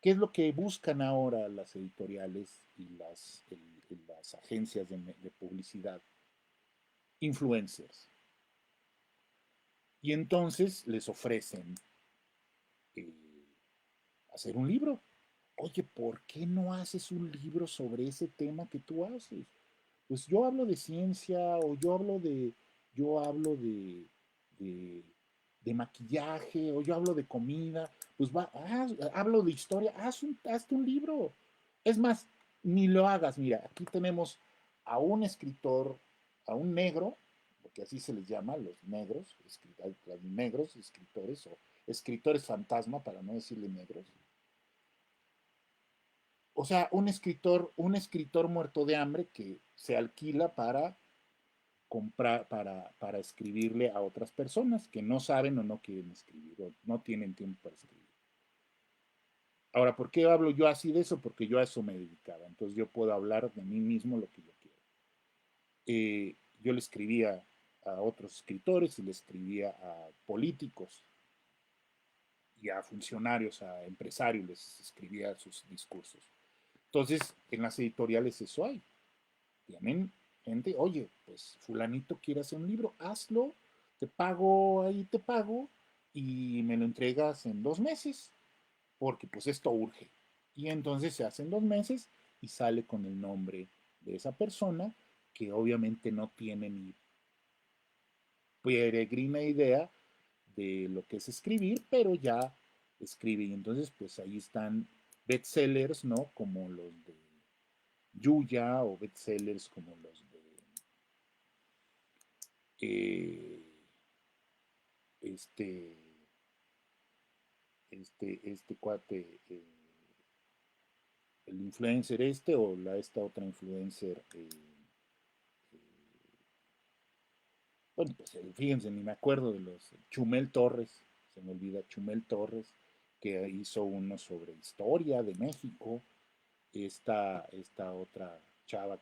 ¿qué es lo que buscan ahora las editoriales y las agencias de publicidad? Influencers. Y entonces les ofrecen eh, hacer un libro. Oye, ¿por qué no haces un libro sobre ese tema que tú haces? Pues yo hablo de ciencia o yo hablo de, de maquillaje o yo hablo de comida, pues hablo de historia, hazte un libro. Es más, ni lo hagas, mira, aquí tenemos a un escritor, a un negro, porque así se les llama, los negros escritores o escritores fantasma, para no decirle negros. O sea, un escritor muerto de hambre que se alquila para comprar para escribirle a otras personas que no saben o no quieren escribir o no tienen tiempo para escribir. Ahora, ¿por qué hablo yo así de eso? Porque yo a eso me dedicaba. Entonces yo puedo hablar de mí mismo lo que yo quiero. Yo le escribía a otros escritores y le escribía a políticos y a funcionarios, a empresarios, les escribía sus discursos. Entonces, en las editoriales eso hay. Tienen gente, oye, pues fulanito quiere hacer un libro, hazlo, te pago, ahí te pago, y me lo entregas en 2 meses, porque pues esto urge. Y entonces se hacen 2 meses y sale con el nombre de esa persona que obviamente no tiene ni peregrina idea de lo que es escribir, pero ya escribe. Y entonces pues ahí están bestsellers, ¿no? Como los de Yuya o bestsellers como los de eh, este, este cuate, el influencer este o esta otra influencer, bueno, pues fíjense, ni me acuerdo de los, Chumel Torres, se me olvida, Chumel Torres, que hizo uno sobre historia de México, esta otra chava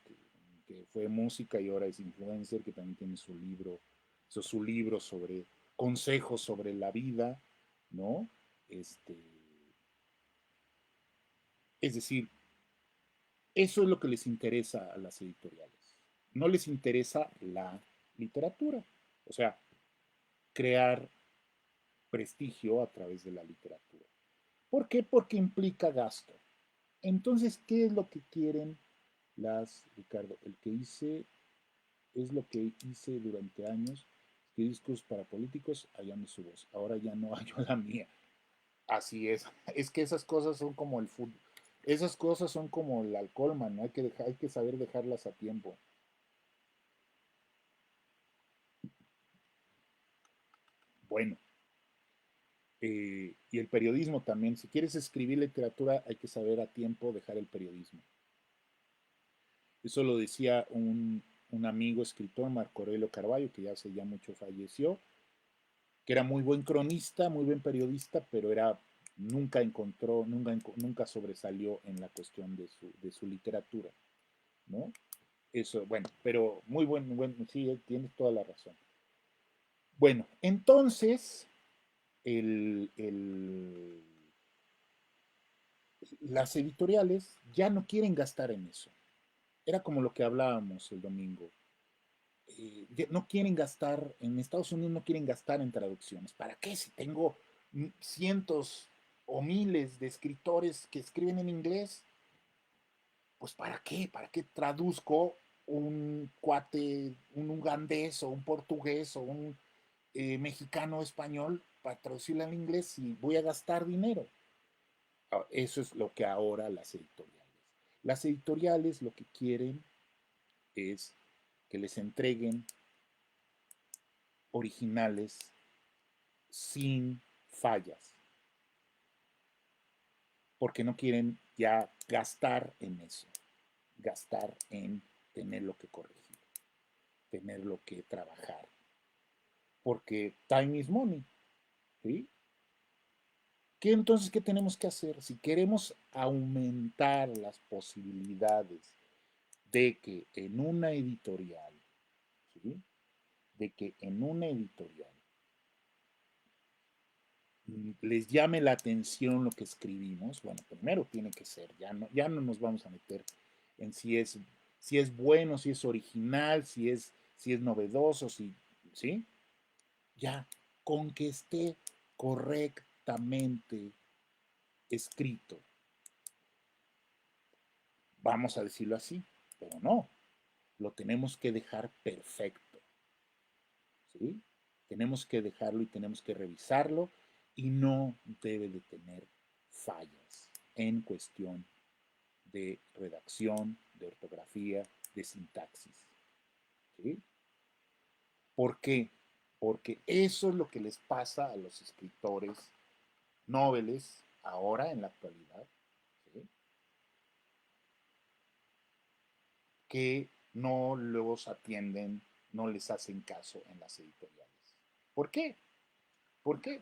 que fue música y ahora es influencer, que también tiene su libro, hizo su libro sobre consejos sobre la vida, ¿no? Este, es decir, eso es lo que les interesa a las editoriales. No les interesa la literatura. O sea, crear prestigio a través de la literatura. ¿Por qué? Porque implica gasto. Entonces, ¿qué es lo que quieren Ricardo? El que hice es lo que hice durante años, que discos para políticos, hallando su voz. Ahora ya no hallo la mía. Así es. Es que esas cosas son como el fútbol. Esas cosas son como el alcohol, man. Hay que saber dejarlas a tiempo. Bueno, y el periodismo también. Si quieres escribir literatura, hay que saber a tiempo dejar el periodismo. Eso lo decía un amigo escritor, Marco Aurelio Carballo, que ya hace ya mucho falleció, que era muy buen cronista, muy buen periodista, pero nunca encontró, nunca sobresalió en la cuestión de su literatura, ¿no? Eso, bueno, pero muy buen, sí, tienes toda la razón. Bueno, entonces, las editoriales ya no quieren gastar en eso. Era como lo que hablábamos el domingo. No quieren gastar, en Estados Unidos no quieren gastar en traducciones. ¿Para qué? Si tengo cientos o miles de escritores que escriben en inglés, pues ¿para qué? ¿Para qué traduzco un cuate, un ugandés o un portugués o un mexicano español para traducirlo al inglés si voy a gastar dinero? Eso es lo que ahora las editoriales. Las editoriales lo que quieren es que les entreguen originales sin fallas, porque no quieren ya gastar en eso, gastar en tenerlo que corregir, tenerlo que trabajar, porque time is money, ¿sí? ¿Qué tenemos que hacer? Si queremos aumentar las posibilidades de que en una editorial, ¿sí? De que en una editorial les llame la atención lo que escribimos, bueno, primero tiene que ser, ya no nos vamos a meter en si es bueno, si es original, si es novedoso, ¿sí? Ya, con que esté correctamente escrito, vamos a decirlo así, pero no, lo tenemos que dejar perfecto, ¿sí? Tenemos que dejarlo y tenemos que revisarlo y no debe de tener fallas en cuestión de redacción, de ortografía, de sintaxis. ¿Sí? ¿Por qué? Porque eso es lo que les pasa a los escritores noveles ahora en la actualidad, ¿sí? Que no los atienden no les hacen caso en las editoriales. ¿Por qué? ¿Por qué?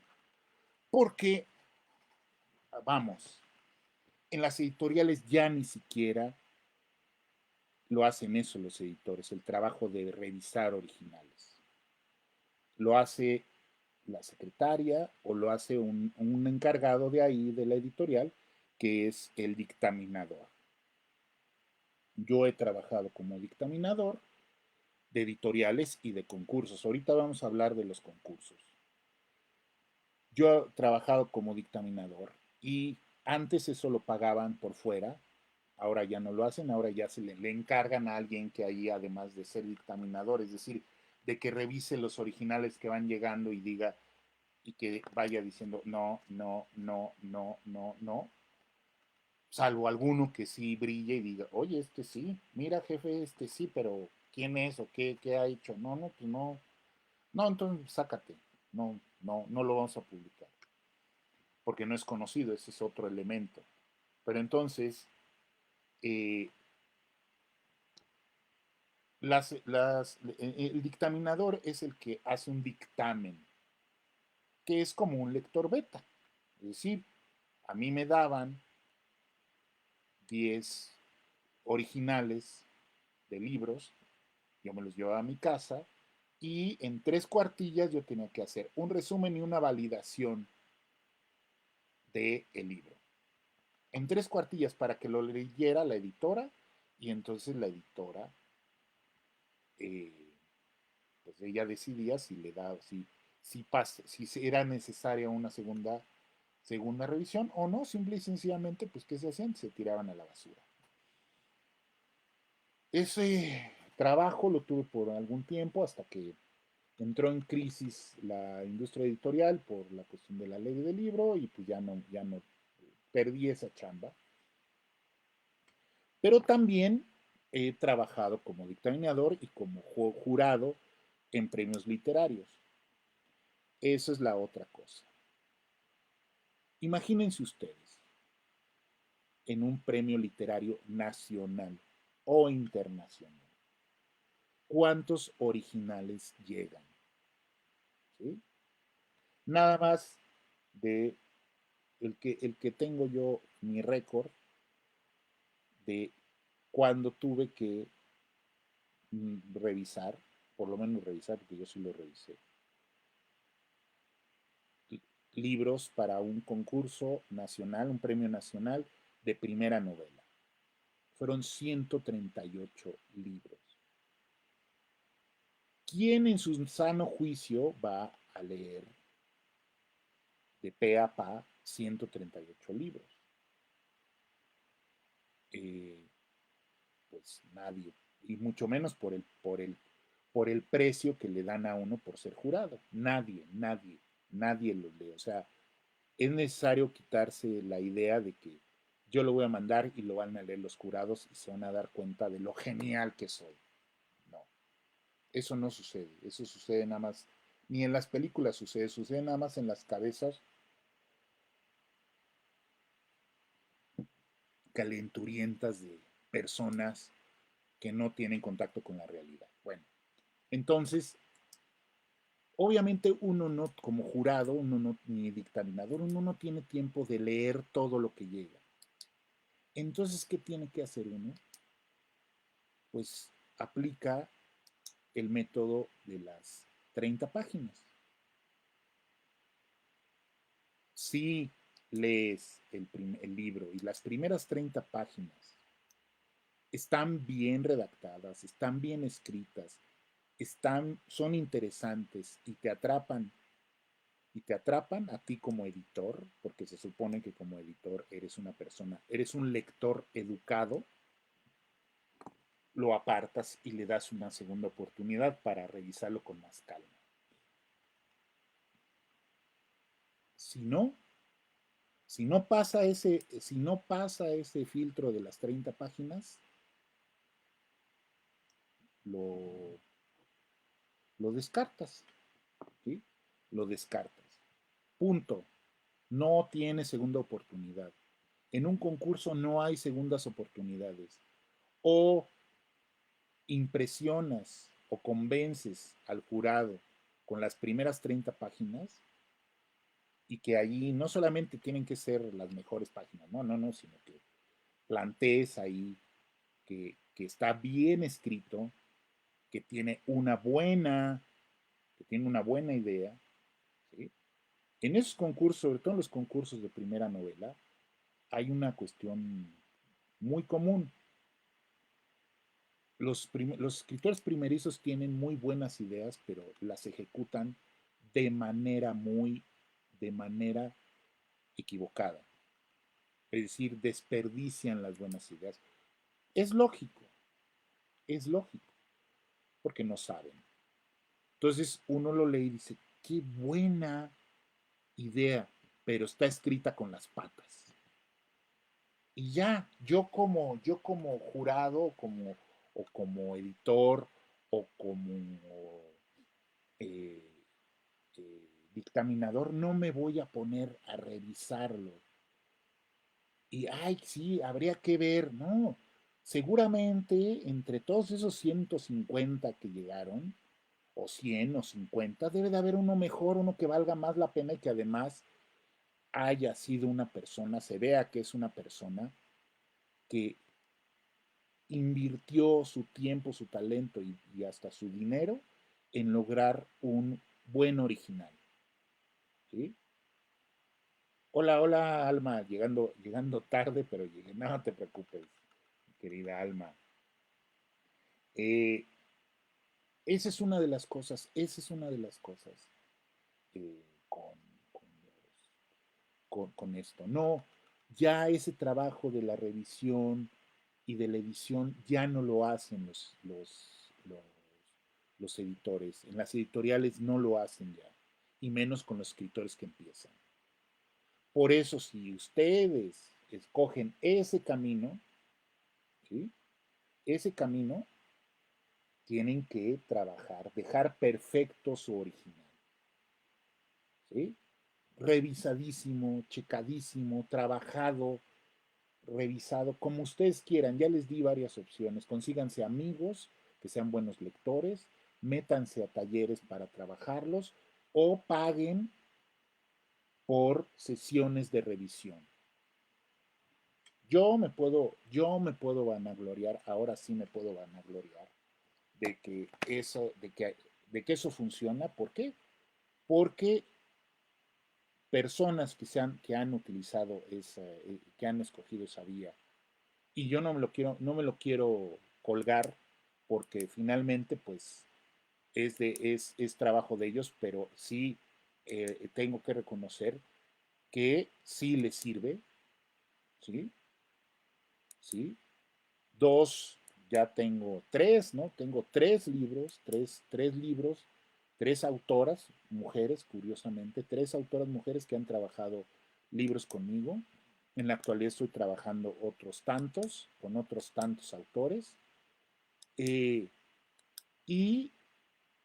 Porque, vamos, en las editoriales ya ni siquiera lo hacen eso los editores, el trabajo de revisar originales. Lo hace la secretaria o lo hace un encargado de ahí, de la editorial, que es el dictaminador. Yo he trabajado como dictaminador de editoriales y de concursos. Ahorita vamos a hablar de los concursos. Yo he trabajado como dictaminador y antes eso lo pagaban por fuera, ahora ya no lo hacen, ahora ya le encargan a alguien que ahí, además de ser dictaminador, es decir, de que revise los originales que van llegando y diga, y que vaya diciendo no, no, no, no, no, no, salvo alguno que sí brille y diga, oye, este sí, mira jefe, este sí, pero ¿quién es o qué ha hecho? No, no, pues no, no, entonces sácate, no, no, no lo vamos a publicar, porque no es conocido, ese es otro elemento. Pero entonces, eh, el dictaminador es el que hace un dictamen, que es como un lector beta. Es decir, a mí me daban 10 originales de libros, yo me los llevaba a mi casa y en 3 cuartillas yo tenía que hacer un resumen y una validación del libro. En 3 cuartillas para que lo leyera la editora y entonces la editora, eh, pues ella decidía si le da, si era necesaria una segunda revisión o no, simple y sencillamente, pues ¿qué se hacían? Se tiraban a la basura. Ese trabajo lo tuve por algún tiempo hasta que entró en crisis la industria editorial por la cuestión de la ley del libro y pues ya no perdí esa chamba. Pero también he trabajado como dictaminador y como jurado en premios literarios. Esa es la otra cosa. Imagínense ustedes en un premio literario nacional o internacional. ¿Cuántos originales llegan? ¿Sí? Nada más de el que tengo yo mi récord de cuando tuve que revisar, por lo menos revisar, porque yo sí lo revisé, libros para un concurso nacional, un premio nacional de primera novela. Fueron 138 libros. ¿Quién en su sano juicio va a leer de pe a pa 138 libros? Eh, pues nadie, y mucho menos por el precio que le dan a uno por ser jurado. Nadie lo lee. O sea, es necesario quitarse la idea de que yo lo voy a mandar y lo van a leer los jurados y se van a dar cuenta de lo genial que soy. No, eso no sucede. Eso sucede nada más, ni en las películas sucede nada más en las cabezas calenturientas de personas que no tienen contacto con la realidad. Bueno, entonces, obviamente uno no, como jurado, uno no, ni dictaminador, uno no tiene tiempo de leer todo lo que llega. Entonces, ¿qué tiene que hacer uno? Pues aplica el método de las 30 páginas. Si lees el libro y las primeras 30 páginas están bien redactadas, están bien escritas, son interesantes y te atrapan a ti como editor, porque se supone que como editor eres una persona, eres un lector educado, lo apartas y le das una segunda oportunidad para revisarlo con más calma. Si no, si no pasa ese filtro de las 30 páginas, lo, lo descartas, ¿sí? Lo descartas. Punto. No tiene segunda oportunidad. En un concurso no hay segundas oportunidades. O impresionas o convences al jurado con las primeras 30 páginas y que allí no solamente tienen que ser las mejores páginas, no, sino que plantees ahí que está bien escrito, que tiene que tiene una buena idea, ¿sí? En esos concursos, sobre todo en los concursos de primera novela, hay una cuestión muy común. Los escritores primerizos tienen muy buenas ideas, pero las ejecutan de de manera equivocada. Es decir, desperdician las buenas ideas. Es lógico, es lógico, porque no saben. Entonces uno lo lee y dice, qué buena idea, pero está escrita con las patas. Y ya, yo como jurado, o como editor, o como eh, dictaminador, no me voy a poner a revisarlo. Y, ay, sí, habría que ver, no. Seguramente entre todos esos 150 que llegaron, o 100 o 50, debe de haber uno mejor, uno que valga más la pena y que además haya sido una persona, se vea que es una persona que invirtió su tiempo, su talento y hasta su dinero en lograr un buen original. ¿Sí? Hola, hola, Alma, llegando tarde, pero llegué. No te preocupes, querida Alma. Eh, esa es una de las cosas, esa es una de las cosas eh, con, con, con esto. No, ya ese trabajo de la revisión y de la edición ya no lo hacen los editores. En las editoriales no lo hacen ya, y menos con los escritores que empiezan. Por eso, si ustedes escogen ese camino, ¿sí? Ese camino tienen que trabajar, dejar perfecto su original, ¿sí? Revisadísimo, checadísimo, trabajado, revisado, como ustedes quieran. Ya les di varias opciones. Consíganse amigos que sean buenos lectores, métanse a talleres para trabajarlos o paguen por sesiones de revisión. Yo me puedo vanagloriar, ahora sí me puedo vanagloriar de que eso funciona. ¿Por qué? Porque personas que han utilizado que han escogido esa vía, y yo no me lo quiero colgar porque finalmente pues es trabajo de ellos, pero sí tengo que reconocer que sí les sirve, ¿sí? ¿Sí? Dos, ya tengo tres, ¿no? Tengo tres libros, tres autoras, mujeres, curiosamente, tres autoras mujeres que han trabajado libros conmigo. En la actualidad estoy trabajando con otros tantos autores. Eh, y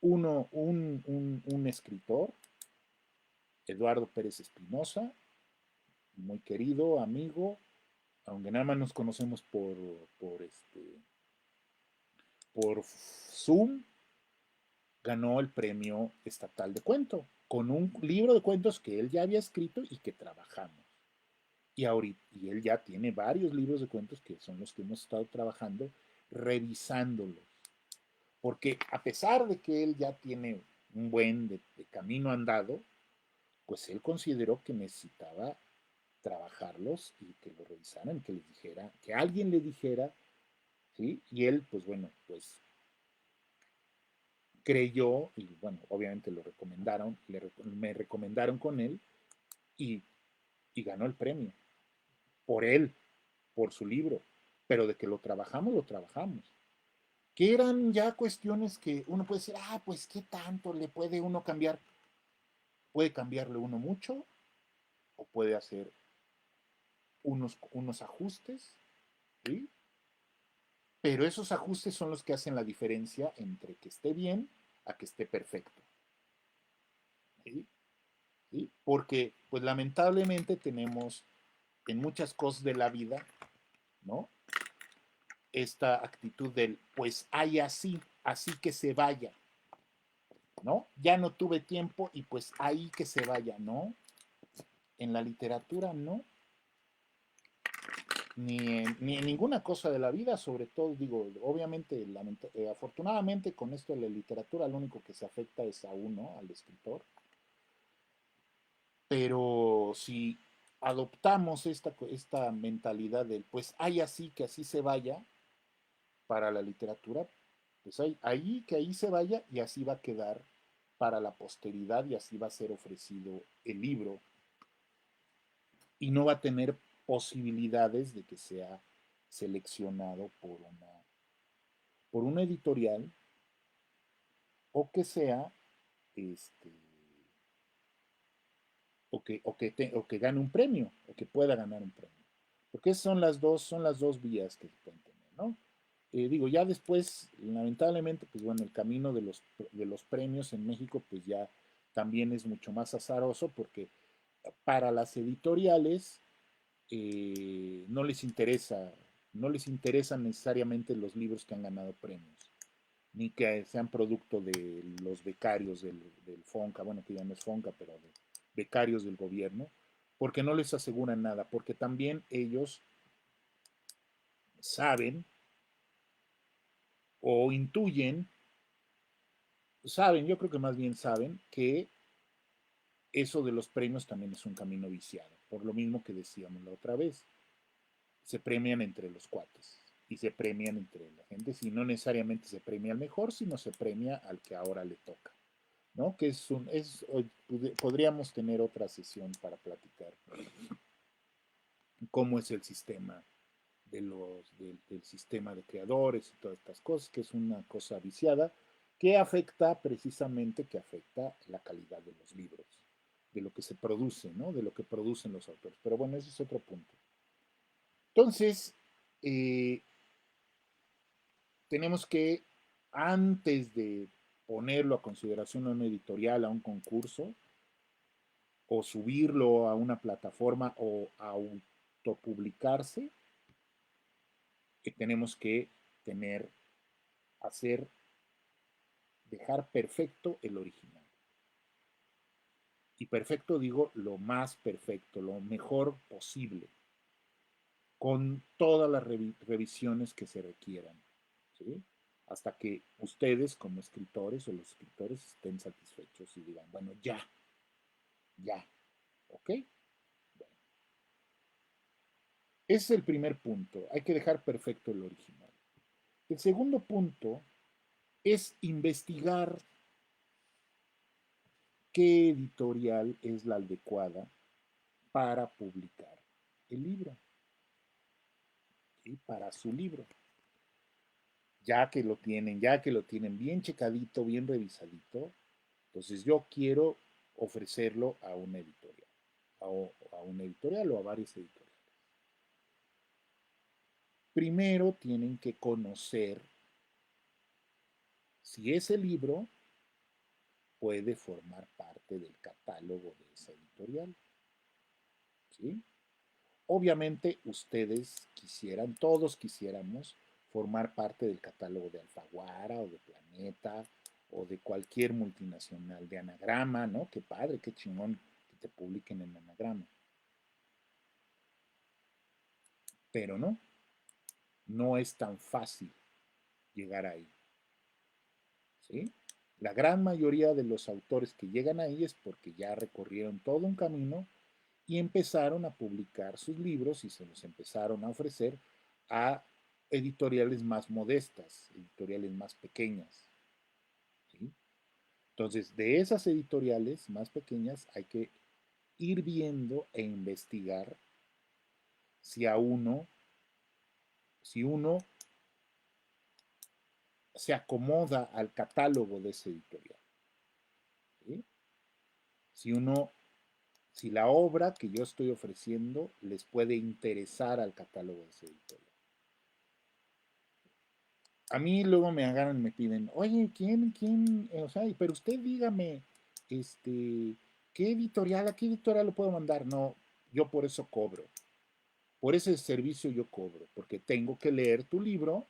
un escritor, Eduardo Pérez Espinosa, muy querido amigo, aunque nada más nos conocemos por Zoom, ganó el premio estatal de cuento con un libro de cuentos que él ya había escrito y que trabajamos. Y él ya tiene varios libros de cuentos que son los que hemos estado trabajando, revisándolos. Porque a pesar de que él ya tiene un buen de camino andado, pues él consideró que necesitaba trabajarlos y que lo revisaran, que les dijera, que alguien le dijera, ¿sí? Y él, pues bueno, pues creyó, y bueno, obviamente lo recomendaron, me recomendaron con él y, y ganó el premio por él, por su libro, pero de que lo trabajamos, lo trabajamos. Que eran ya cuestiones que uno puede decir, ah, pues qué tanto le puede uno cambiar. Puede cambiarle uno mucho o puede hacer unos ajustes, ¿sí? Pero esos ajustes son los que hacen la diferencia entre que esté bien a que esté perfecto, ¿sí? ¿Sí? Porque, pues lamentablemente tenemos en muchas cosas de la vida, ¿no? esta actitud del, pues hay así, así que se vaya, ¿no? Ya no tuve tiempo y pues ahí que se vaya, ¿no? En la literatura no, ni en ninguna cosa de la vida, sobre todo, digo, obviamente, afortunadamente con esto de la literatura lo único que se afecta es a uno, al escritor, pero si adoptamos esta mentalidad del, pues hay así, que así se vaya para la literatura, pues hay ahí que ahí se vaya y así va a quedar para la posteridad y así va a ser ofrecido el libro y no va a tener posibilidades de que sea seleccionado por una editorial o que sea este, o que gane un premio o que pueda ganar un premio, porque son las dos vías que se pueden tener, ¿no? Digo, ya después, lamentablemente, pues bueno, el camino de los premios en México, pues ya también es mucho más azaroso, porque para las editoriales no les interesan necesariamente los libros que han ganado premios, ni que sean producto de los becarios del FONCA, bueno, que ya no es FONCA, pero de becarios del gobierno, porque no les aseguran nada, porque también ellos saben o intuyen, yo creo que más bien saben que eso de los premios también es un camino viciado, por lo mismo que decíamos la otra vez, se premian entre los cuates y se premian entre la gente, si no necesariamente se premia al mejor, sino se premia al que ahora le toca, ¿no? Que podríamos tener otra sesión para platicar cómo es el sistema del sistema de creadores y todas estas cosas, que es una cosa viciada que afecta precisamente, la calidad de los libros, de lo que se produce, ¿no? De lo que producen los autores. Pero bueno, ese es otro punto. Entonces, eh, tenemos que, antes de ponerlo a consideración a una editorial, a un concurso, o subirlo a una plataforma o autopublicarse, tenemos que tener, hacer, dejar perfecto el original. Y perfecto digo lo más perfecto, lo mejor posible, con todas las revisiones que se requieran, ¿sí? Hasta que ustedes como escritores o los escritores estén satisfechos y digan, bueno, ya, ya, ¿ok? Bueno, ese es el primer punto, hay que dejar perfecto el original. El segundo punto es investigar qué editorial es la adecuada para publicar el libro, ¿sí? Para su libro. Ya que lo tienen bien checadito, bien revisadito, entonces yo quiero ofrecerlo a una editorial, a una editorial o a varias editoriales. Primero tienen que conocer si ese libro puede formar parte del catálogo de esa editorial, ¿sí? Obviamente ustedes todos quisiéramos formar parte del catálogo de Alfaguara o de Planeta o de cualquier multinacional de Anagrama, ¿no? Qué padre, qué chingón que te publiquen en Anagrama. Pero no es tan fácil llegar ahí, ¿sí? La gran mayoría de los autores que llegan ahí es porque ya recorrieron todo un camino y empezaron a publicar sus libros y se los empezaron a ofrecer a editoriales más modestas, editoriales más pequeñas, ¿sí? Entonces, de esas editoriales más pequeñas hay que ir viendo e investigar si uno se acomoda al catálogo de esa editorial, ¿sí? Si uno, si la obra que yo estoy ofreciendo les puede interesar al catálogo de esa editorial. A mí luego me agarran y me piden, oye, ¿quién? O sea, pero usted dígame, este, ¿a qué editorial lo puedo mandar? No, yo por eso cobro. Por ese servicio yo cobro, porque tengo que leer tu libro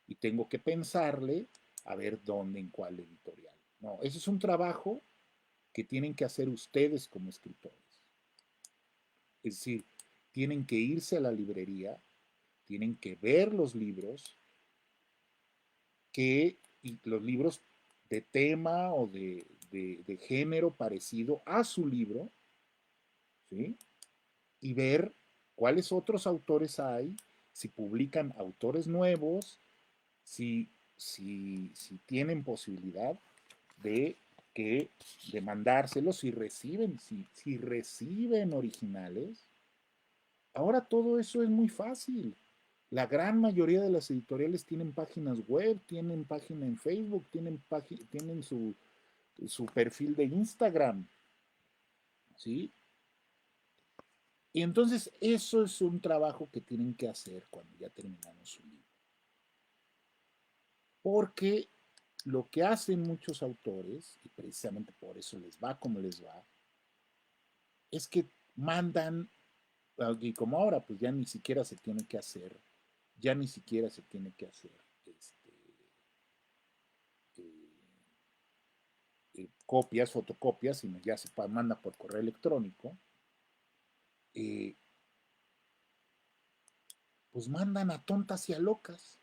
y tengo que pensarle a ver dónde, en cuál editorial. No, ese es un trabajo que tienen que hacer ustedes como escritores. Es decir, tienen que irse a la librería, tienen que ver los libros, y los libros de tema o de género parecido a su libro, ¿sí? Y ver cuáles otros autores hay, si publican autores nuevos, si tienen posibilidad de que de mandárselos, si reciben originales. Ahora todo eso es muy fácil. La gran mayoría de las editoriales tienen páginas web, tienen página en Facebook, tienen su perfil de Instagram, ¿sí? Y entonces eso es un trabajo que tienen que hacer cuando ya terminamos su libro. Porque lo que hacen muchos autores, y precisamente por eso les va como les va, es que mandan, y como ahora pues ya ni siquiera se tiene que hacer, ya ni siquiera se tiene que hacer eh, copias, fotocopias, sino ya se manda por correo electrónico, eh, pues mandan a tontas y a locas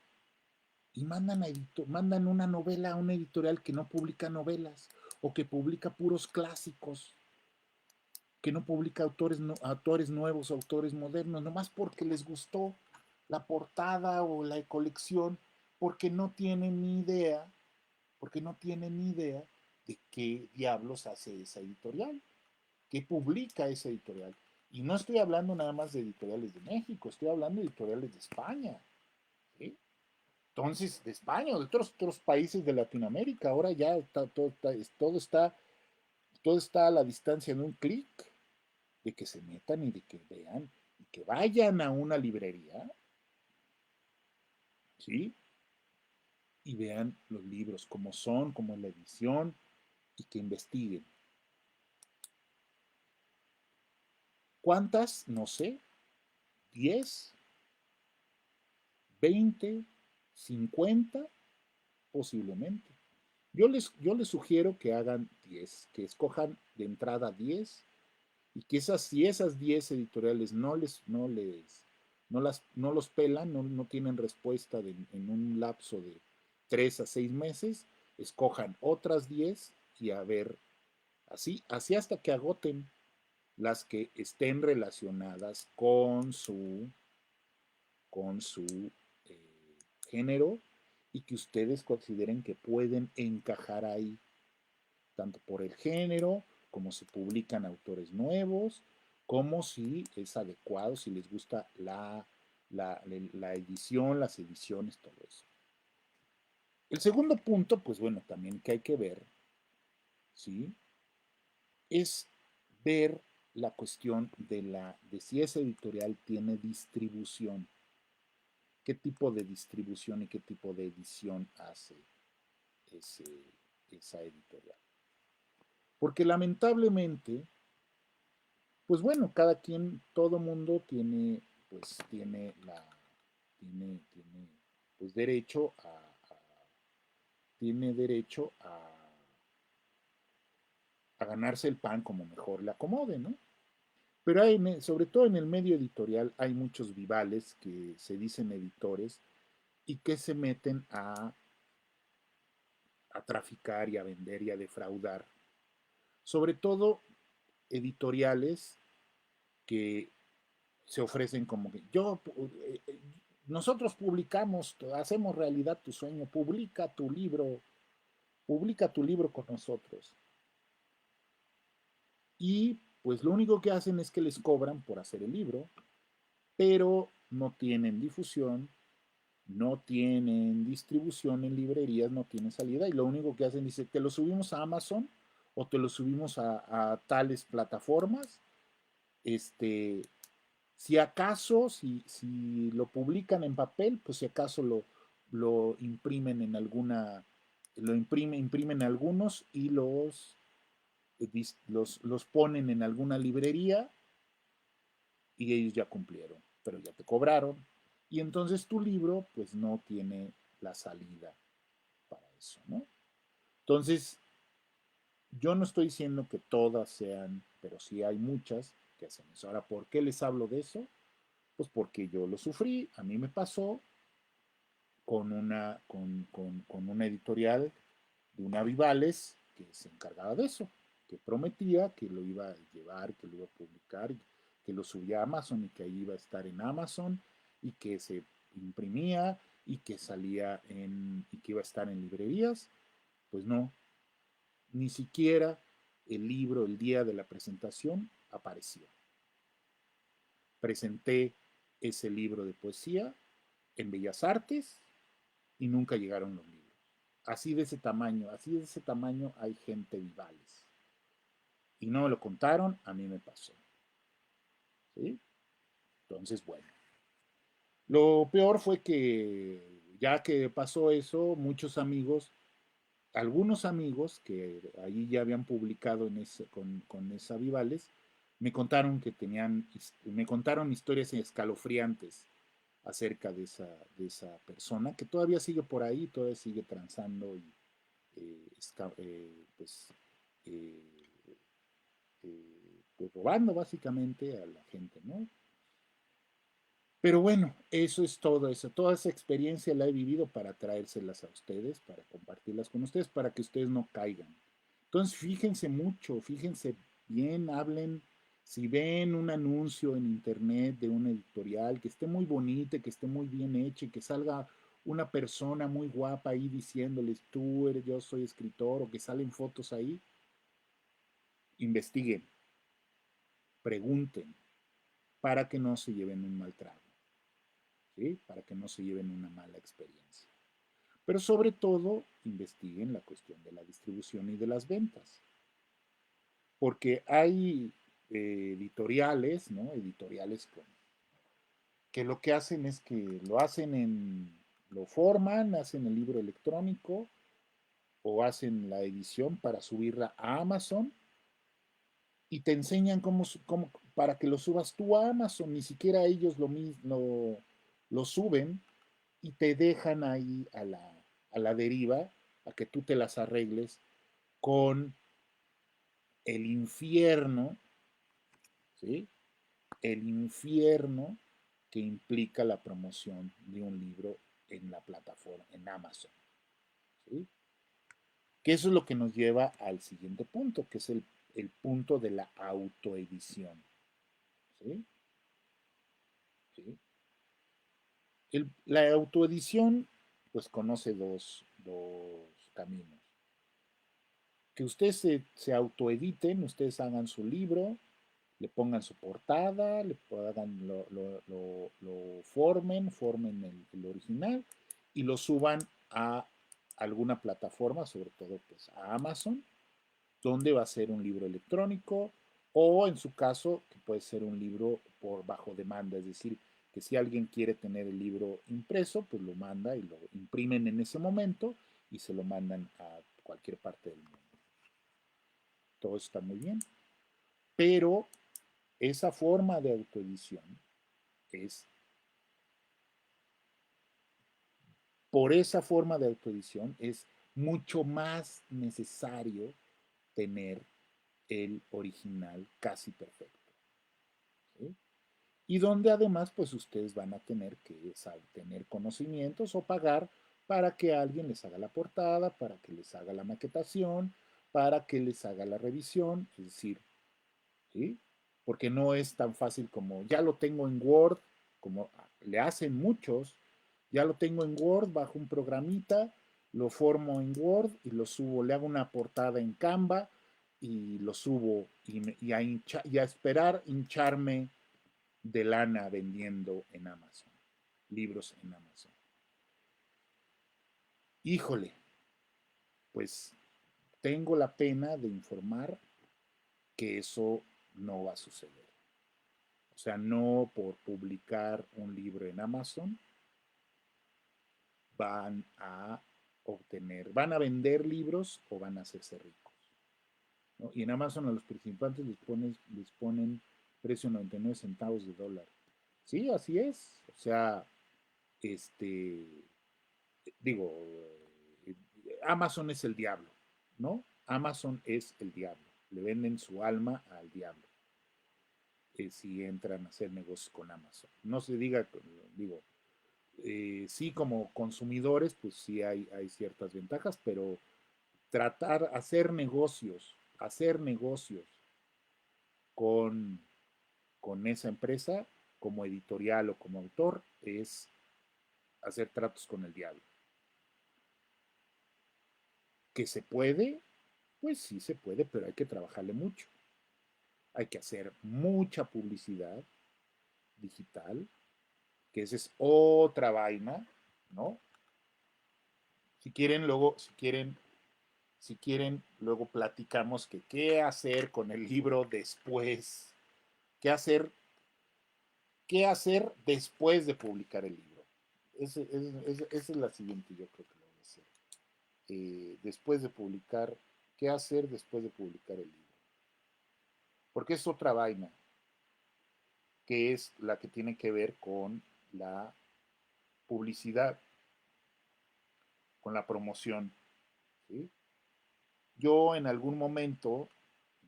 y mandan una novela a una editorial que no publica novelas o que publica puros clásicos, que no publica autores nuevos, autores modernos, nomás porque les gustó la portada o la colección, porque no tienen ni idea, porque no tienen ni idea de qué diablos hace esa editorial, qué publica esa editorial. Y no estoy hablando nada más de editoriales de México, estoy hablando de editoriales de España, ¿sí? Entonces, de España o de otros países de Latinoamérica, ahora ya todo está a la distancia de un clic, de que se metan y de que vean y que vayan a una librería, ¿sí? Y vean los libros, cómo son, cómo es la edición y que investiguen. ¿Cuántas? No sé, 10, 20, 50, posiblemente. Yo les sugiero que hagan 10, que escojan de entrada 10 y que si esas 10 editoriales no los pelan, no tienen respuesta en un lapso de 3 a 6 meses, escojan otras 10 y a ver, así hasta que agoten las que estén relacionadas con su género y que ustedes consideren que pueden encajar ahí, tanto por el género, como si publican autores nuevos, como si es adecuado, si les gusta la edición, las ediciones, todo eso. El segundo punto, pues bueno, también que hay que ver, ¿sí? Es ver la cuestión de si esa editorial tiene distribución, qué tipo de distribución y qué tipo de edición hace ese, esa editorial. Porque lamentablemente, pues bueno, cada quien, todo mundo tiene, pues tiene pues tiene derecho a ganarse el pan como mejor le acomode, ¿no? Pero sobre todo en el medio editorial hay muchos vivales que se dicen editores y que se meten a traficar y a vender y a defraudar. Sobre todo editoriales que se ofrecen como que nosotros publicamos, hacemos realidad tu sueño, publica tu libro con nosotros. Y pues lo único que hacen es que les cobran por hacer el libro, pero no tienen difusión, no tienen distribución en librerías, no tienen salida y lo único que hacen dice, te lo subimos a Amazon o te lo subimos a tales plataformas, si acaso, si lo publican en papel, pues si acaso lo imprimen en alguna, imprimen algunos y los ponen en alguna librería y ellos ya cumplieron. pero ya te cobraron. Y entonces tu libro pues no tiene la salida para eso, ¿no? Entonces, yo no estoy diciendo que todas sean, pero sí hay muchas que hacen eso. Ahora, ¿por qué les hablo de eso? Pues porque yo lo sufrí, a mí me pasó con una editorial de una Vivales que se encargaba de eso, que prometía que lo iba a llevar, que lo iba a publicar, que lo subía a Amazon y que ahí iba a estar en Amazon y que se imprimía y que salía y que iba a estar en librerías. Pues no, ni siquiera el libro el día de la presentación apareció. Presenté ese libro de poesía en Bellas Artes y nunca llegaron los libros. Así de ese tamaño hay gente Vivales. Y no me lo contaron, a mí me pasó. ¿Sí? Entonces, bueno. Lo peor fue que ya que pasó eso, muchos amigos, algunos amigos que ahí ya habían publicado con esa Vivales, me contaron historias escalofriantes acerca de esa persona que todavía sigue por ahí, todavía sigue transando y pues, eh, pues robando básicamente a la gente, ¿no? Pero bueno, eso es todo eso. Toda esa experiencia la he vivido para traérselas a ustedes, para compartirlas con ustedes, para que ustedes no caigan. Entonces, fíjense mucho, fíjense bien, hablen. Si ven un anuncio en internet de una editorial que esté muy bonita, que esté muy bien hecha y que salga una persona muy guapa ahí diciéndoles, tú eres, yo soy escritor, o que salen fotos ahí, investiguen, pregunten, para que no se lleven un mal trago. ¿Sí? Para que no se lleven una mala experiencia. Pero sobre todo, investiguen la cuestión de la distribución y de las ventas. Porque hay editoriales, ¿no? Editoriales que lo que hacen es que lo forman, hacen el libro electrónico o hacen la edición para subirla a Amazon y te enseñan cómo para que lo subas tú a Amazon. Ni siquiera ellos lo suben y te dejan ahí a la deriva, a que tú te las arregles con el infierno, ¿sí? El infierno que implica la promoción de un libro en la plataforma, en Amazon, ¿sí? Que eso es lo que nos lleva al siguiente punto, que es el punto de la autoedición, ¿sí? ¿Sí? La autoedición, pues conoce dos caminos. Que ustedes se autoediten, ustedes hagan su libro, le pongan su portada, lo formen el original y lo suban a alguna plataforma, sobre todo pues a Amazon, donde va a ser un libro electrónico o en su caso que puede ser un libro por bajo demanda, es decir, que si alguien quiere tener el libro impreso, pues lo manda y lo imprimen en ese momento y se lo mandan a cualquier parte del mundo. Todo está muy bien, pero esa forma de autoedición es, por esa forma de autoedición es mucho más necesario tener el original casi perfecto. ¿Sí? Y donde además pues ustedes van a tener que tener conocimientos o pagar para que alguien les haga la portada, para que les haga la maquetación, para que les haga la revisión, es decir, ¿sí? Porque no es tan fácil como ya lo tengo en Word, como le hacen muchos, ya lo tengo en Word bajo un programita, lo formo en Word y lo subo, le hago una portada en Canva y lo subo y a esperar hincharme de lana vendiendo en Amazon, libros en Amazon. Híjole, pues tengo la pena de informar que eso no va a suceder. O sea, no por publicar un libro en Amazon van a van a vender libros o van a hacerse ricos, ¿no? Y en Amazon a los participantes les ponen precio 99 centavos de dólar. Sí, así es. O sea, este, digo, eh, Amazon es el diablo, ¿no? Amazon es el diablo. Le venden su alma al diablo si entran a hacer negocios con Amazon. No se diga, digo, sí como consumidores, pues sí hay ciertas ventajas, pero hacer negocios con, con esa empresa, como editorial o como autor, es hacer tratos con el diablo. ¿Que se puede? Pues sí se puede, pero hay que trabajarle mucho. Hay que hacer mucha publicidad digital, que esa es otra vaina, ¿no? Si quieren, luego, si quieren, luego platicamos que qué hacer con el libro después, qué hacer, qué hacer después de publicar el libro. Esa es la siguiente, yo creo que lo voy a hacer. Después de publicar, ¿qué hacer después de publicar el libro? Porque es otra vaina, que es la que tiene que ver con la publicidad, con la promoción. ¿Sí? Yo en algún momento,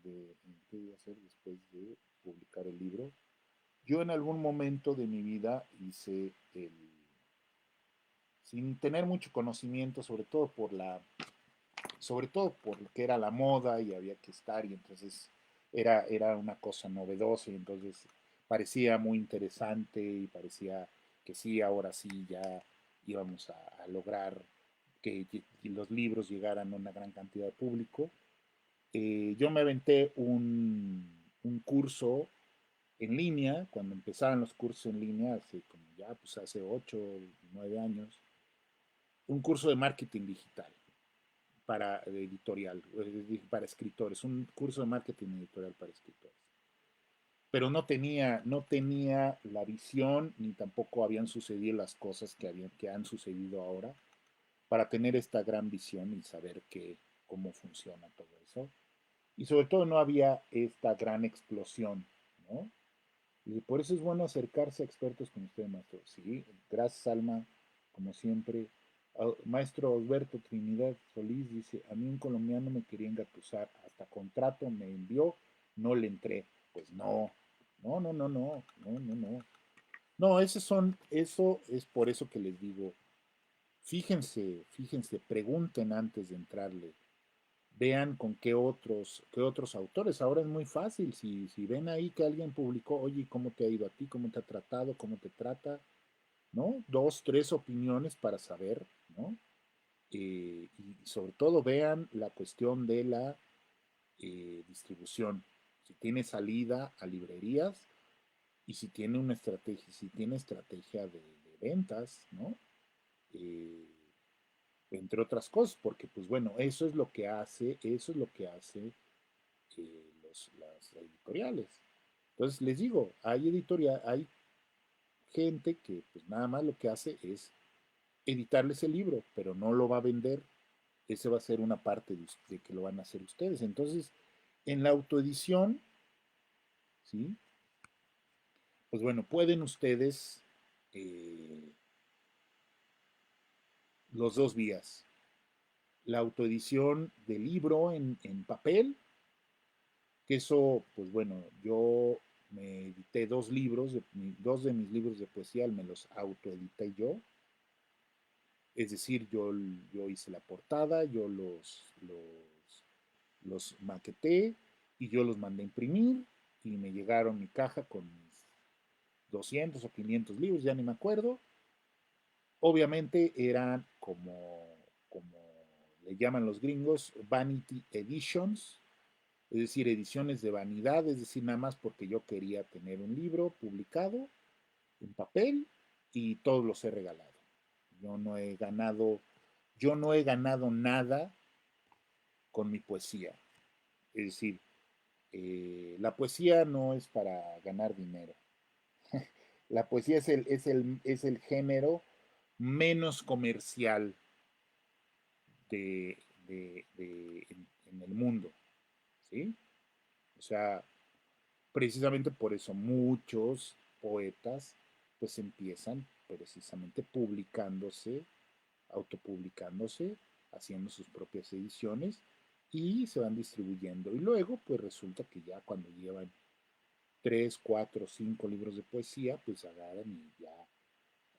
¿qué voy a hacer después de publicar el libro? Yo en algún momento de mi vida hice sin tener mucho conocimiento, sobre todo porque era la moda y había que estar y entonces era una cosa novedosa y entonces parecía muy interesante y parecía que sí, ahora sí ya íbamos a lograr que los libros llegaran a una gran cantidad de público. Yo me aventé un curso en línea, cuando empezaron los cursos en línea, hace como ya, pues hace 8 9 años, un curso de marketing digital para editorial, para escritores, un curso de marketing editorial para escritores. Pero no tenía la visión, ni tampoco habían sucedido las cosas que han sucedido ahora, para tener esta gran visión y saber cómo funciona todo eso. Y sobre todo no había esta gran explosión, ¿no? Y por eso es bueno acercarse a expertos como usted, maestro. Sí, gracias, Alma, como siempre. Maestro Alberto Trinidad Solís dice, a mí un colombiano me quería engatusar, hasta contrato me envió, no le entré. Pues no, no, no, no, no, no, no, no. No, eso es por eso que les digo, fíjense, pregunten antes de entrarle, vean con qué otros autores. Ahora es muy fácil, si ven ahí que alguien publicó, oye, ¿cómo te ha ido a ti? ¿Cómo te ha tratado? ¿Cómo te trata? ¿No? Dos, tres opiniones para saber, ¿no? Y sobre todo vean la cuestión de la distribución. Si tiene salida a librerías y si tiene estrategia de ventas, ¿no? Eh, Entre otras cosas, porque pues bueno, eso es lo que hace las editoriales. Entonces les digo, hay gente que pues nada más lo que hace es editarles el libro, pero no lo va a vender. Ese va a ser una parte de que lo van a hacer ustedes. Entonces, en la autoedición, ¿sí? Pues bueno, pueden ustedes eh, los dos vías. La autoedición del libro en papel, que eso, pues bueno, yo me edité dos de mis libros de poesía, me los autoedité yo. Es decir, yo hice la portada, yo los maqueté y yo los mandé a imprimir y me llegaron mi caja con mis 200 o 500 libros, ya ni me acuerdo. Obviamente eran como le llaman los gringos, vanity editions, es decir, ediciones de vanidad, es decir, nada más porque yo quería tener un libro publicado en papel y todos los he regalado. Yo no he ganado, yo no he ganado nada con mi poesía. Es decir, la poesía no es para ganar dinero. La poesía es el género menos comercial en el mundo, ¿sí? O sea, precisamente por eso muchos poetas pues empiezan precisamente publicándose, autopublicándose, haciendo sus propias ediciones y se van distribuyendo. Y luego, pues resulta que ya cuando llevan 3, 4, 5 libros de poesía, pues agarran y ya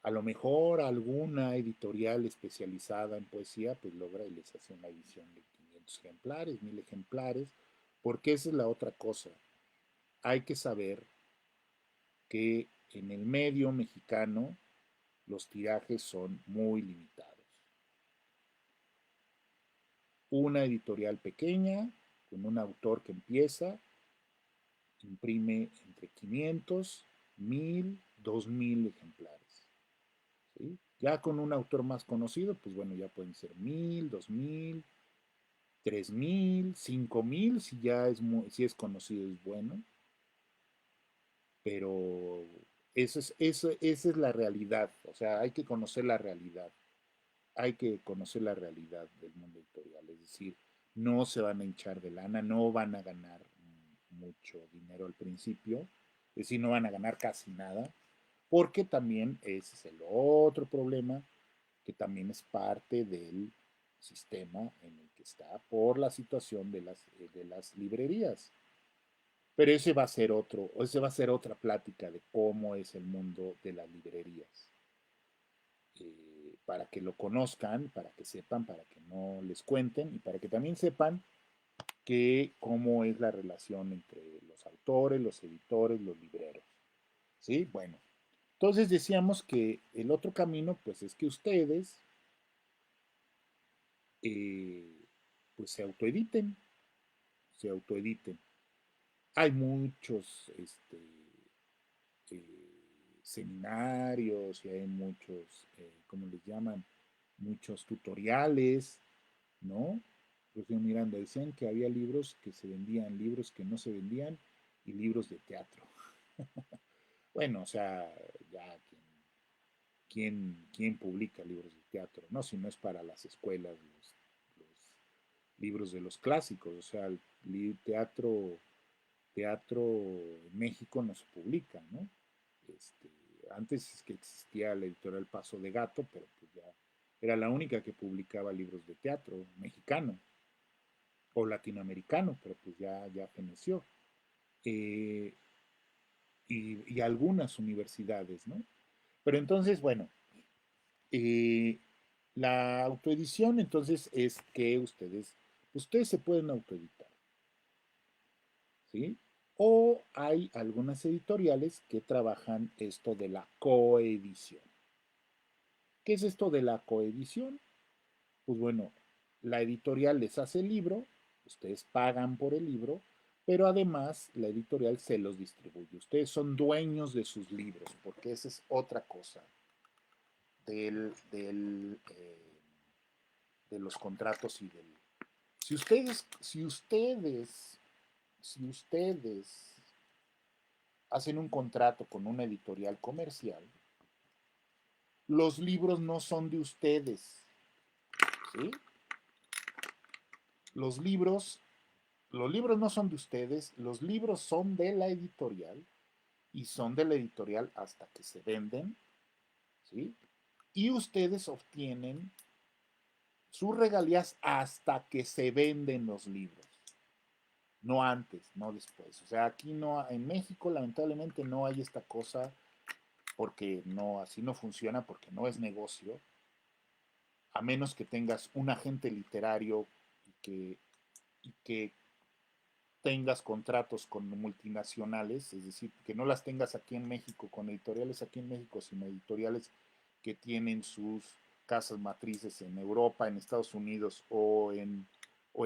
a lo mejor alguna editorial especializada en poesía, pues logra y les hace una edición de 500 ejemplares, 1000 ejemplares, porque esa es la otra cosa. Hay que saber que en el medio mexicano los tirajes son muy limitados. Una editorial pequeña, con un autor que empieza, imprime entre 500, 1000, 2000 ejemplares. ¿Sí? Ya con un autor más conocido, pues bueno, ya pueden ser 1000, 2000, 3000, 5000, si ya es, si es conocido, es bueno. Pero esa es la realidad. O sea, hay que conocer la realidad. Hay que conocer la realidad del mundo editorial. Es decir, no se van a hinchar de lana, no van a ganar mucho dinero al principio. Es decir, no van a ganar casi nada. Porque también ese es el otro problema, que también es parte del sistema en el que está por la situación de las librerías. Pero ese va a ser otra plática de cómo es el mundo de las librerías. Para que lo conozcan, para que sepan, para que no les cuenten y para que también sepan que cómo es la relación entre los autores, los editores, los libreros. ¿Sí? Bueno, entonces decíamos que el otro camino, pues es que ustedes, eh, pues se autoediten. Hay muchos, seminarios y hay muchos, ¿cómo les llaman? Muchos tutoriales, ¿no? Rocío Miranda decían que había libros que se vendían, libros que no se vendían y libros de teatro. Bueno, o sea, ya quién publica libros de teatro, ¿no? Si no es para las escuelas, los libros de los clásicos, o sea, el teatro en México no se publica, ¿no? Este, antes es que existía la editorial Paso de Gato, pero pues ya era la única que publicaba libros de teatro mexicano o latinoamericano, pero pues ya feneció. Eh, y algunas universidades, ¿no? Pero entonces, bueno, eh, la autoedición entonces es que ustedes se pueden autoeditar, ¿sí? O hay algunas editoriales que trabajan esto de la coedición. ¿Qué es esto de la coedición? Pues bueno, la editorial les hace el libro, ustedes pagan por el libro, pero además la editorial se los distribuye. Ustedes son dueños de sus libros, porque esa es otra cosa de los contratos y del... Si ustedes hacen un contrato con una editorial comercial, los libros no son de ustedes, ¿sí? Los libros, los libros no son de ustedes, los libros son de la editorial y son de la editorial hasta que se venden, ¿sí? Y ustedes obtienen sus regalías hasta que se venden los libros, no antes, no después. O sea, aquí no, en México lamentablemente no hay esta cosa porque no, así no funciona, porque no es negocio, a menos que tengas un agente literario y que tengas contratos con multinacionales, es decir, que no las tengas aquí en México con editoriales aquí en México, sino editoriales que tienen sus casas matrices en Europa, en Estados Unidos o en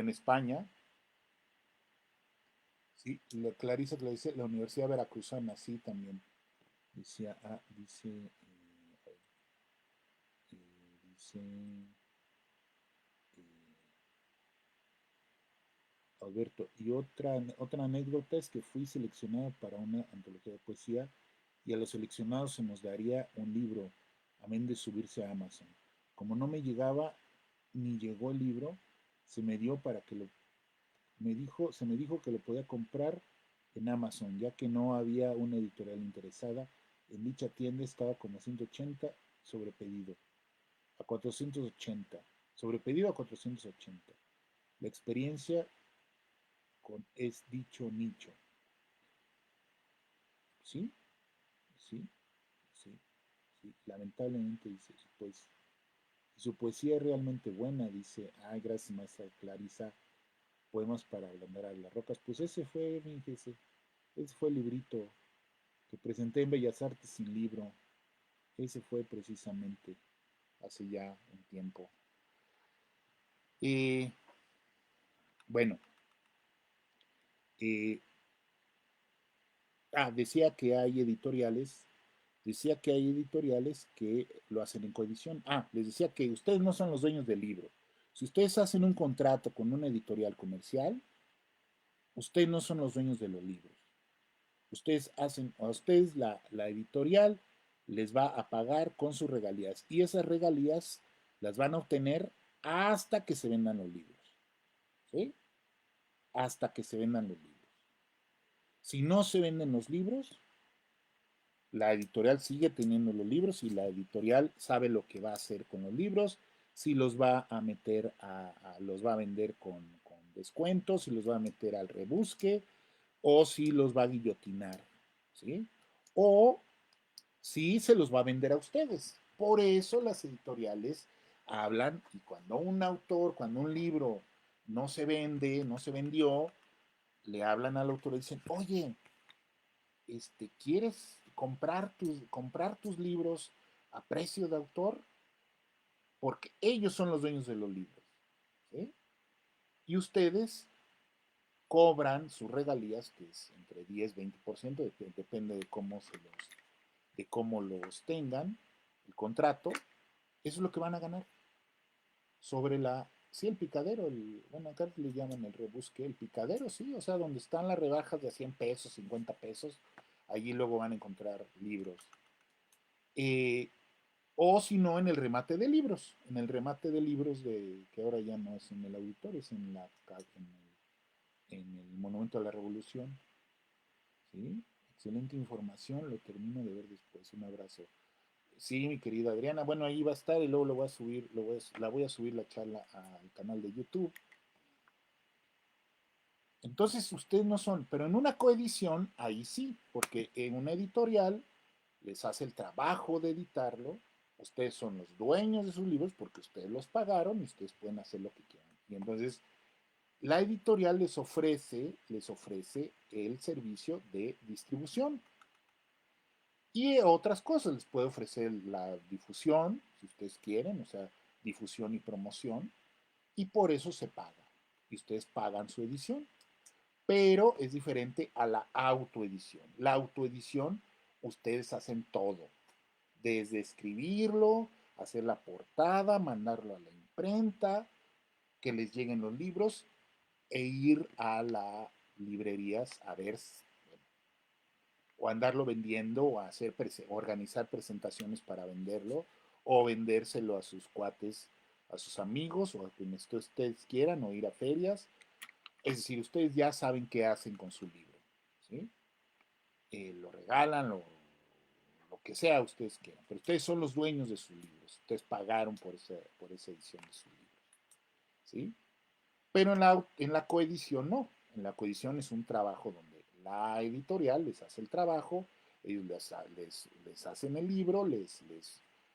España. Sí, la Clarisa que le dice la Universidad Veracruzana, sí, también. Decía, dice Alberto, y otra anécdota es que fui seleccionado para una antología de poesía y a los seleccionados se nos daría un libro, amén de subirse a Amazon. Como no me llegaba ni llegó el libro, se me dio para que se me dijo que lo podía comprar en Amazon, ya que no había una editorial interesada En dicha tienda estaba como 180 sobre pedido, a 480, sobre pedido a 480. La experiencia con es dicho nicho. ¿Sí? ¿Sí? ¿Sí? ¿Sí? Lamentablemente dice, pues, su poesía es realmente buena, dice, ay, gracias maestra Clarisa, poemas para ablandar a las rocas. Pues ese fue el librito que presenté en Bellas Artes sin libro. Ese fue precisamente hace ya un tiempo. Eh, bueno, eh, decía que hay editoriales que lo hacen en coedición. Les decía que ustedes no son los dueños del libro. Si ustedes hacen un contrato con una editorial comercial, ustedes no son los dueños de los libros. Ustedes hacen, a ustedes la editorial les va a pagar con sus regalías y esas regalías las van a obtener hasta que se vendan los libros. ¿Sí? Hasta que se vendan los libros. Si no se venden los libros, la editorial sigue teniendo los libros y la editorial sabe lo que va a hacer con los libros, si los va a meter los va a vender con descuentos, si los va a meter al rebusque o si los va a guillotinar, ¿sí? O si se los va a vender a ustedes. Por eso las editoriales hablan y cuando un autor, cuando un libro no se vende, no se vendió, le hablan al autor y dicen, oye, ¿quieres comprar tus libros a precio de autor? Porque ellos son los dueños de los libros. ¿Sí? Y ustedes cobran sus regalías, que es entre 10 y 20%, depende de cómo los tengan, el contrato, eso es lo que van a ganar sobre sí, el picadero, bueno, acá le llaman el rebusque, el picadero, sí, o sea, donde están las rebajas de 100 pesos, 50 pesos, allí luego van a encontrar libros. Eh, o si no, en el remate de libros, que ahora ya no es en el auditorio, es en el Monumento a la Revolución. ¿Sí? Excelente información, lo termino de ver después. Un abrazo. Sí, mi querida Adriana, bueno, ahí va a estar y luego lo voy a subir, la voy a subir la charla al canal de YouTube. Entonces ustedes no son, pero en una coedición, ahí sí, porque en una editorial les hace el trabajo de editarlo, ustedes son los dueños de sus libros porque ustedes los pagaron y ustedes pueden hacer lo que quieran. Y entonces la editorial les ofrece el servicio de distribución y otras cosas, les puede ofrecer la difusión, si ustedes quieren, o sea, difusión y promoción, y por eso se paga. Y ustedes pagan su edición, pero es diferente a la autoedición. La autoedición, ustedes hacen todo, desde escribirlo, hacer la portada, mandarlo a la imprenta, que les lleguen los libros e ir a las librerías a ver o andarlo vendiendo o organizar presentaciones para venderlo o vendérselo a sus cuates, a sus amigos o a quienes ustedes quieran o ir a ferias. Es decir, ustedes ya saben qué hacen con su libro. ¿Sí? Lo regalan, lo que sea ustedes quieran, pero ustedes son los dueños de sus libros, ustedes pagaron por esa edición de sus libros, ¿sí? Pero en la coedición no, en la coedición es un trabajo donde la editorial les hace el trabajo, ellos les hacen el libro, les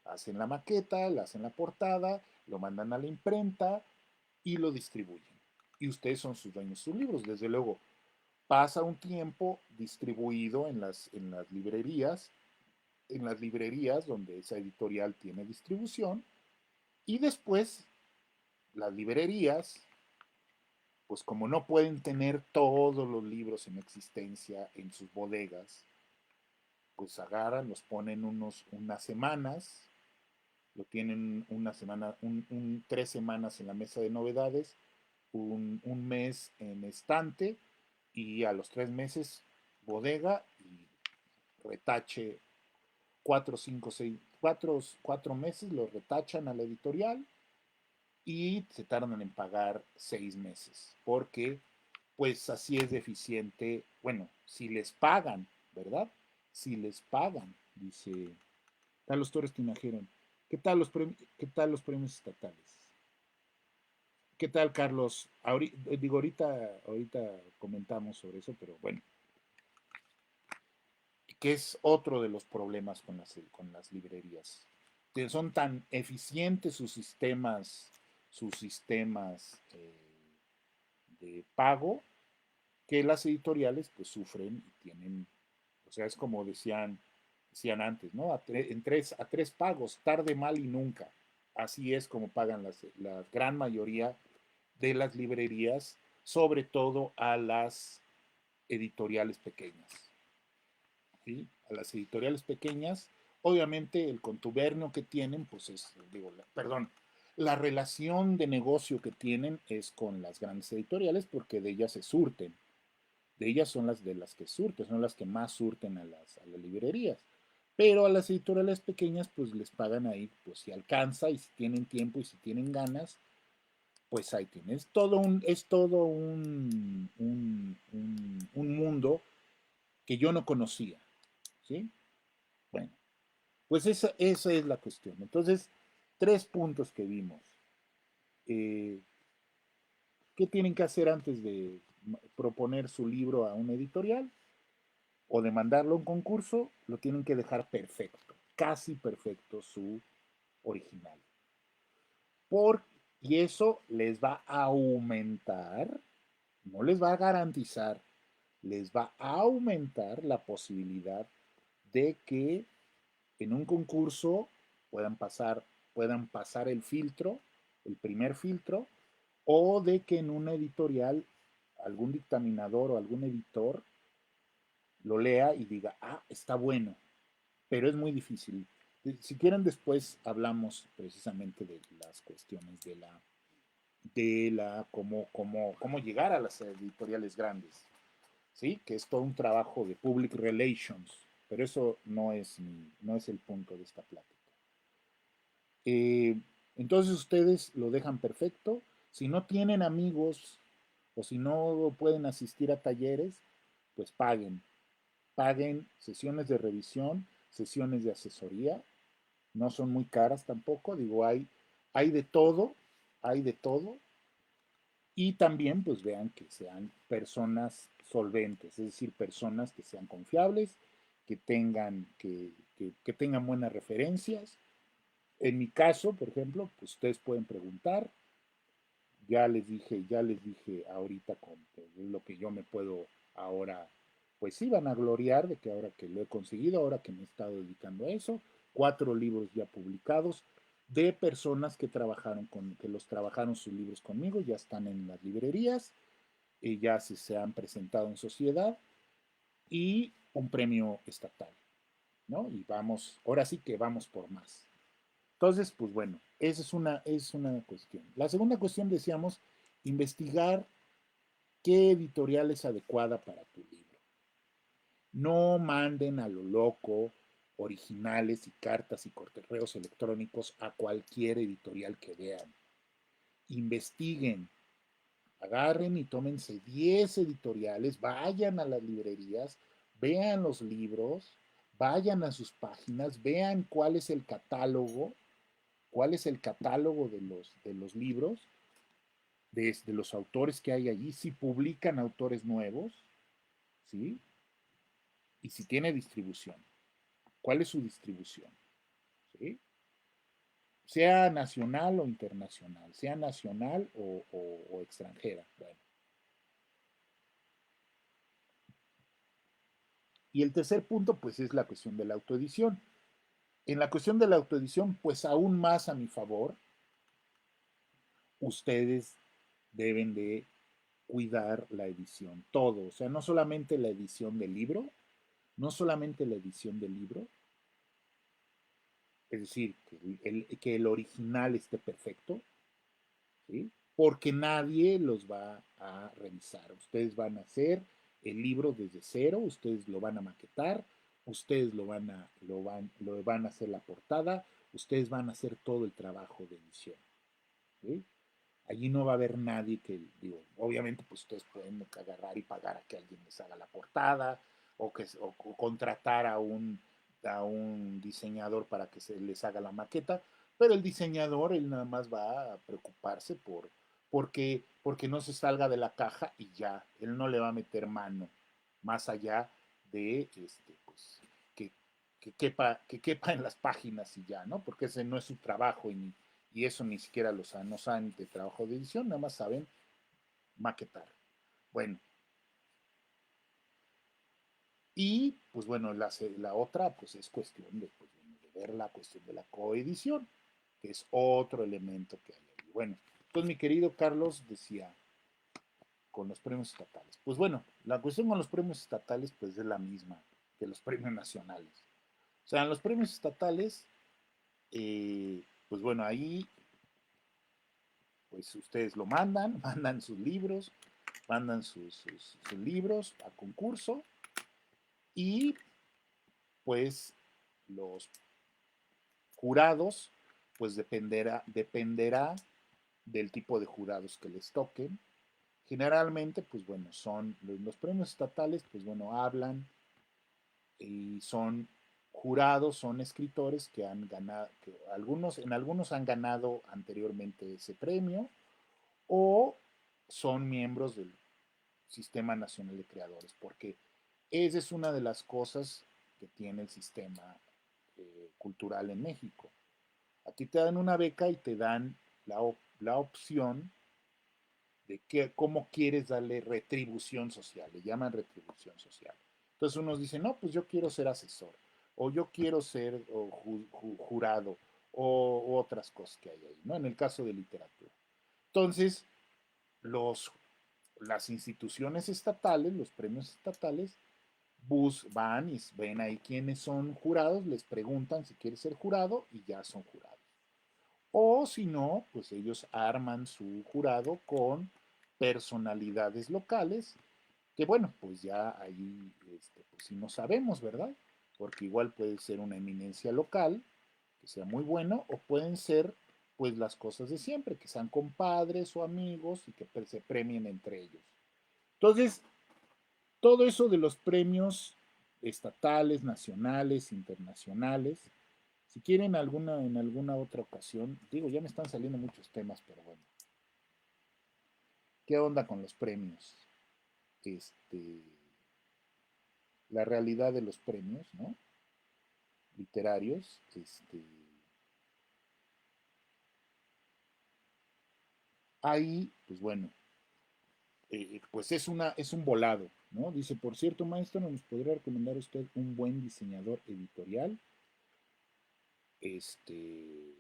hacen la maqueta, le hacen la portada, lo mandan a la imprenta y lo distribuyen. Y ustedes son sus dueños de sus libros, desde luego. Pasa un tiempo distribuido en las librerías donde esa editorial tiene distribución, y después las librerías, pues como no pueden tener todos los libros en existencia en sus bodegas, pues agarran, los ponen unas semanas, lo tienen una semana, 3 semanas en la mesa de novedades, un mes en estante, y a los 3 meses bodega y retache 4 meses, lo retachan a la editorial y se tardan en pagar 6 meses, porque pues así es deficiente, bueno, si les pagan, ¿verdad? Si les pagan, Dice Carlos Torres Tinajero, ¿qué tal los premios estatales? ¿Qué tal, Carlos? Ahorita comentamos sobre eso, pero bueno, que es otro de los problemas con las librerías. Que son tan eficientes sus sistemas de pago, que las editoriales pues sufren y tienen, o sea, es como decían antes, ¿no? A tres pagos, tarde, mal y nunca. Así es como pagan la gran mayoría de las librerías, sobre todo a las editoriales pequeñas. ¿Sí? A las editoriales pequeñas, obviamente el contubernio que tienen, pues la relación de negocio que tienen es con las grandes editoriales porque de ellas se surten. De ellas son las que surten, son las que más surten a las librerías. Pero a las editoriales pequeñas, pues les pagan ahí, pues si alcanza y si tienen tiempo y si tienen ganas, pues ahí tienes. Es todo un mundo que yo no conocía, ¿sí? Bueno, pues esa es la cuestión. Entonces, 3 puntos que vimos. Eh, ¿Qué tienen que hacer antes de proponer su libro a una editorial o de mandarlo a un concurso? Lo tienen que dejar perfecto, casi perfecto su original. Por, y eso les va a aumentar, no les va a garantizar, les va a aumentar la posibilidad de que en un concurso puedan pasar el filtro, el primer filtro, o de que en una editorial algún dictaminador o algún editor lo lea y diga, ah, está bueno, pero es muy difícil. Si quieren, después hablamos precisamente de las cuestiones cómo llegar a las editoriales grandes, ¿sí? Que es todo un trabajo de public relations, pero eso no es el punto de esta plática. Eh, entonces ustedes lo dejan perfecto. Si no tienen amigos o si no pueden asistir a talleres, pues paguen sesiones de revisión, sesiones de asesoría. No son muy caras tampoco, digo, hay de todo, hay de todo. Y también pues vean que sean personas solventes, es decir, personas que sean confiables, que tengan buenas referencias. En mi caso, por ejemplo, pues ustedes pueden preguntar. Ya les dije ahorita con lo que yo me puedo ahora, pues sí, van a gloriar de que ahora que lo he conseguido, ahora que me he estado dedicando a eso, 4 libros ya publicados de personas que los trabajaron sus libros conmigo, ya están en las librerías, y ya se han presentado en sociedad y un premio estatal, ¿no? Y ahora sí que vamos por más. Entonces, pues bueno, esa es una cuestión. La segunda cuestión, decíamos, investigar qué editorial es adecuada para tu libro. No manden a lo loco originales y cartas y correos electrónicos a cualquier editorial que vean. Investiguen, agarren y tómense 10 editoriales, vayan a las librerías, vean los libros, vayan a sus páginas, vean cuál es el catálogo de los libros, de los autores que hay allí, si publican autores nuevos, ¿sí? Y si tiene distribución. ¿Cuál es su distribución? ¿Sí? Sea nacional o internacional, sea nacional o extranjera. Bueno. Y el tercer punto, pues, es la cuestión de la autoedición. En la cuestión de la autoedición, pues aún más a mi favor, ustedes deben de cuidar la edición, todo, o sea, no solamente la edición del libro, no solamente la edición del libro, es decir, que el original esté perfecto, ¿sí? Porque nadie los va a revisar. Ustedes van a hacer el libro desde cero, ustedes lo van a maquetar, ustedes lo van a hacer la portada, ustedes van a hacer todo el trabajo de edición, ¿sí? Allí no va a haber nadie que, digo, obviamente, pues ustedes pueden agarrar y pagar a que alguien les haga la portada o contratar a un diseñador para que se les haga la maqueta, pero el diseñador, él nada más va a preocuparse porque no se salga de la caja y ya, él no le va a meter mano más allá de pues, que, que quepa en las páginas y ya, ¿no? Porque ese no es su trabajo y eso ni siquiera no saben de trabajo de edición, nada más saben maquetar. Bueno, y pues bueno, la otra pues es cuestión pues, de ver la cuestión de la coedición, que es otro elemento que hay ahí. Bueno, entonces mi querido Carlos decía, con los premios estatales. Pues bueno, la cuestión con los premios estatales pues es la misma que los premios nacionales. O sea, en los premios estatales, pues bueno, ahí pues ustedes lo mandan, mandan sus libros, mandan sus libros a concurso y pues los jurados, pues dependerá del tipo de jurados que les toquen. Generalmente, pues bueno, son los premios estatales, pues bueno, hablan y son jurados, son escritores que han ganado, que en algunos han ganado anteriormente ese premio o son miembros del Sistema Nacional de Creadores, porque esa es una de las cosas que tiene el sistema cultural en México. A ti te dan una beca y te dan la opción de cómo quieres darle retribución social, le llaman retribución social. Entonces unos dicen, no, pues yo quiero ser asesor, o yo quiero ser jurado, o otras cosas que hay ahí, ¿no? En el caso de literatura. Entonces, los, las instituciones estatales, los premios estatales, van y ven ahí quiénes son jurados, les preguntan si quiere ser jurado y ya son jurados. O si no, pues ellos arman su jurado con personalidades locales, que bueno, pues ya ahí, pues si no sabemos, ¿verdad? Porque igual puede ser una eminencia local, que sea muy bueno, o pueden ser pues las cosas de siempre, que sean compadres o amigos y que se premien entre ellos. Entonces, todo eso de los premios estatales, nacionales, internacionales, si quieren en alguna otra ocasión, digo, ya me están saliendo muchos temas, pero bueno, ¿qué onda con los premios? Este, la realidad de los premios, ¿no? Literarios, ahí, pues bueno, pues es un volado, ¿no? Dice, por cierto, maestro, ¿nos podría recomendar usted un buen diseñador editorial? Este,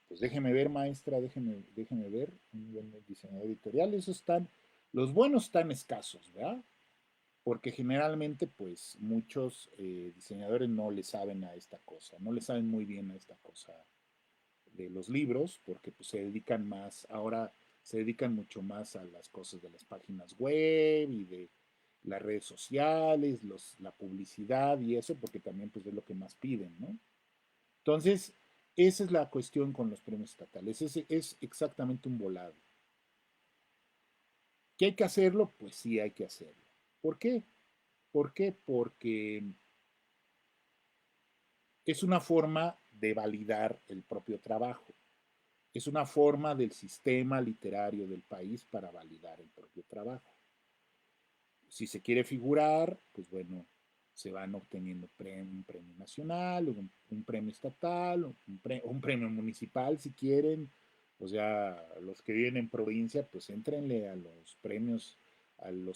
pues déjeme ver, maestra, déjeme ver, un buen diseñador editorial, esos están, los buenos están escasos, ¿verdad? Porque generalmente, pues, muchos diseñadores no le saben a esta cosa, no le saben muy bien a esta cosa de los libros, porque pues se dedican más, ahora se dedican mucho más a las cosas de las páginas web y de las redes sociales, la publicidad y eso, porque también pues es lo que más piden, ¿no? Entonces, esa es la cuestión con los premios estatales, es exactamente un volado. ¿Qué hay que hacerlo? Pues sí hay que hacerlo. ¿Por qué? ¿Por qué? Porque es una forma de validar el propio trabajo. Es una forma del sistema literario del país para validar el propio trabajo. Si se quiere figurar, pues bueno, se van obteniendo un premio nacional, un premio estatal, un premio municipal si quieren. O sea, los que viven en provincia, pues entrenle a los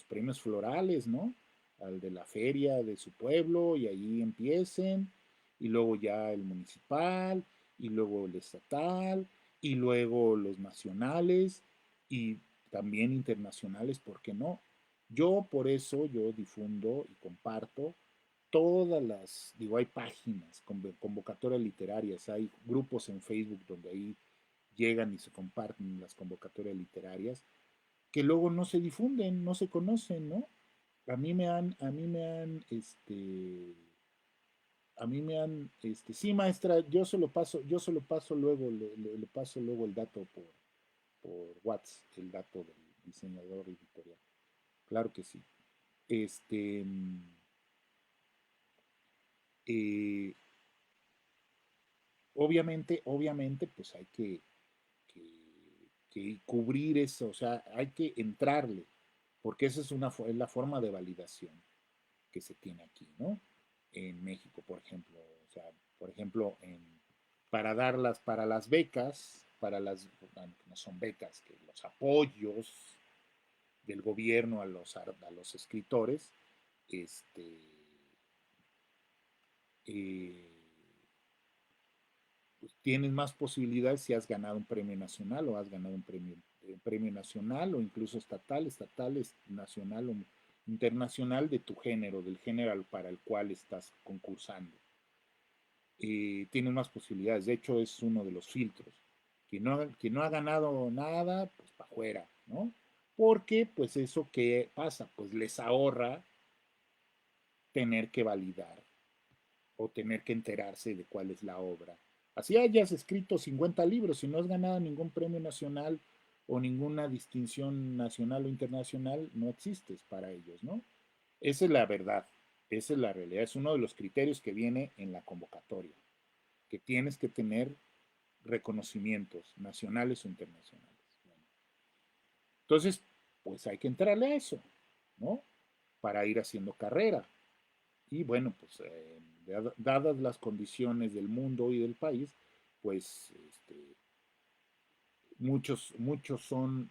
premios florales, ¿no? Al de la feria de su pueblo y ahí empiecen. Y luego ya el municipal, y luego el estatal, y luego los nacionales, y también internacionales, ¿por qué no? Yo por eso yo difundo y comparto todas digo, hay páginas, convocatorias literarias, hay grupos en Facebook donde ahí llegan y se comparten las convocatorias literarias que luego no se difunden, no se conocen, ¿no? A mí me han, sí, maestra, yo se lo paso luego, le paso luego el dato por WhatsApp, el dato del diseñador editorial. Claro que sí. Este, Eh, obviamente, pues hay que cubrir eso, o sea, hay que entrarle, porque esa es la forma de validación que se tiene aquí, ¿no? En México, por ejemplo, o sea, por ejemplo, para las becas, bueno, no son becas, que los apoyos del gobierno a los escritores, este, eh, pues tienes más posibilidades si has ganado un premio nacional o has ganado un premio nacional o incluso estatal, nacional o internacional de tu género, del género para el cual estás concursando. Tienes más posibilidades, de hecho es uno de los filtros. Quien no ha ganado nada, pues para afuera, ¿no? Porque pues eso que pasa, pues les ahorra tener que validar o tener que enterarse de cuál es la obra. Así hayas escrito 50 libros y no has ganado ningún premio nacional o ninguna distinción nacional o internacional, no existes para ellos, ¿no? Esa es la verdad, esa es la realidad, es uno de los criterios que viene en la convocatoria, que tienes que tener reconocimientos nacionales o internacionales. Bueno, entonces, pues hay que entrarle a eso, ¿no? Para ir haciendo carrera. Y bueno, pues dadas las condiciones del mundo y del país, pues muchos son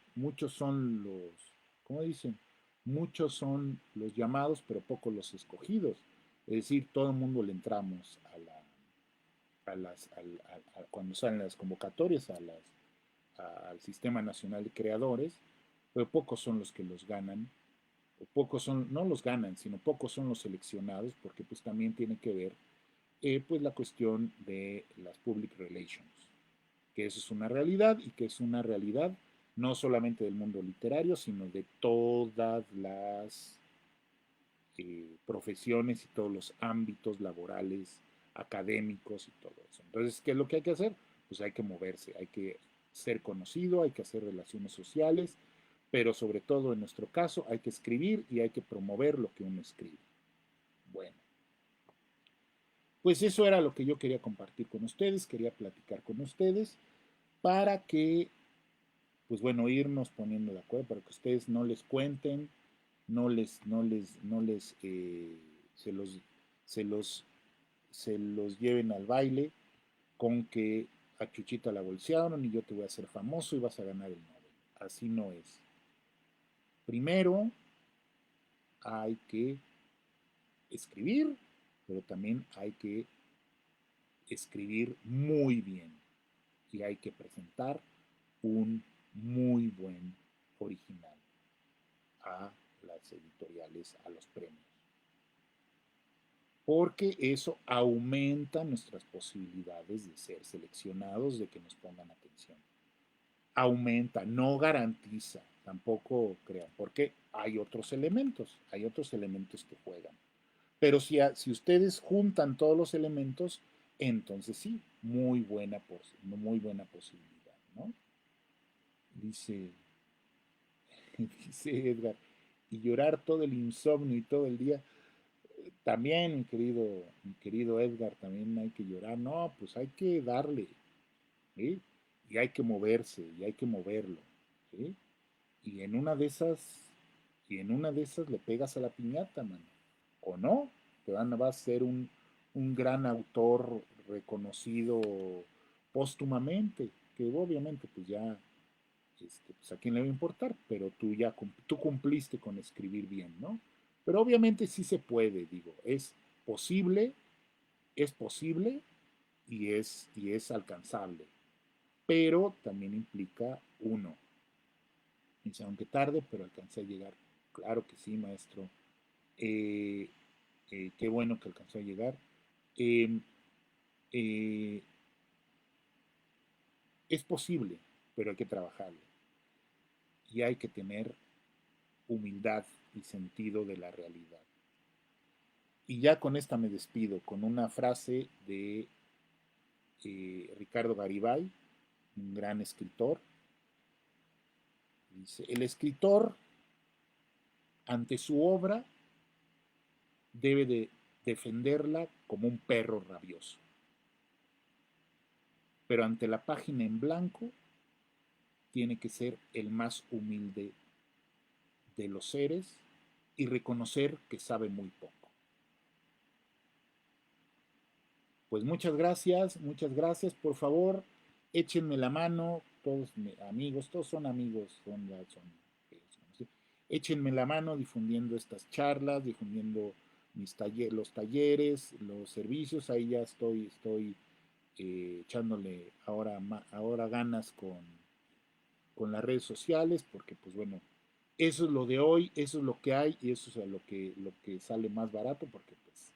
¿cómo dicen? Muchos son los llamados, pero pocos los escogidos. Es decir, todo el mundo le entramos cuando salen las convocatorias al Sistema Nacional de Creadores, pero pocos son los que los ganan, o pocos son, no los ganan, sino pocos son los seleccionados, porque pues también tiene que ver pues la cuestión de las public relations, que eso es una realidad y que es una realidad no solamente del mundo literario, sino de todas las profesiones y todos los ámbitos laborales, académicos y todo eso. Entonces, ¿qué es lo que hay que hacer? Pues hay que moverse, hay que ser conocido, hay que hacer relaciones sociales, pero sobre todo en nuestro caso hay que escribir y hay que promover lo que uno escribe. Bueno, pues eso era lo que yo quería compartir con ustedes, quería platicar con ustedes para que, pues bueno, irnos poniendo de acuerdo, para que ustedes no les cuenten, no les, se los, se los lleven al baile con que a Chuchita la bolsearon y yo te voy a hacer famoso y vas a ganar el Nobel. Así no es. Primero hay que escribir, pero también hay que escribir muy bien y hay que presentar un muy buen original a las editoriales, a los premios. Porque eso aumenta nuestras posibilidades de ser seleccionados, de que nos pongan atención. Aumenta, no garantiza, tampoco crean, porque hay otros elementos que juegan. Pero si ustedes juntan todos los elementos, entonces sí, muy buena posibilidad, ¿no? Dice, dice Edgar, y llorar todo el insomnio y todo el día. También, mi querido Edgar, también hay que llorar. No, pues hay que darle, ¿sí? Y hay que moverse, y hay que moverlo, ¿sí? Y en una de esas, y en una de esas le pegas a la piñata, mano. O no, va a ser un gran autor reconocido póstumamente, que obviamente pues ya, pues a quién le va a importar, pero tú cumpliste con escribir bien, ¿no? Pero obviamente sí se puede, digo, posible, es posible y es alcanzable, pero también implica uno, dice, aunque tarde, pero alcancé a llegar. Claro que sí, maestro. Eh, qué bueno que alcanzó a llegar. Eh, eh, es posible, pero hay que trabajarlo. Y hay que tener humildad y sentido de la realidad. Y ya con esta me despido, con una frase de Ricardo Garibay, un gran escritor. Dice, el escritor ante su obra debe defenderla como un perro rabioso. Pero ante la página en blanco, tiene que ser el más humilde de los seres y reconocer que sabe muy poco. Pues muchas gracias, por favor, échenme la mano, todos amigos, todos son amigos, échenme la mano difundiendo estas charlas, difundiendo los talleres, los servicios, ahí ya estoy echándole ahora ganas con las redes sociales, porque pues bueno, eso es lo de hoy, eso es lo que hay y eso es lo que sale más barato, porque pues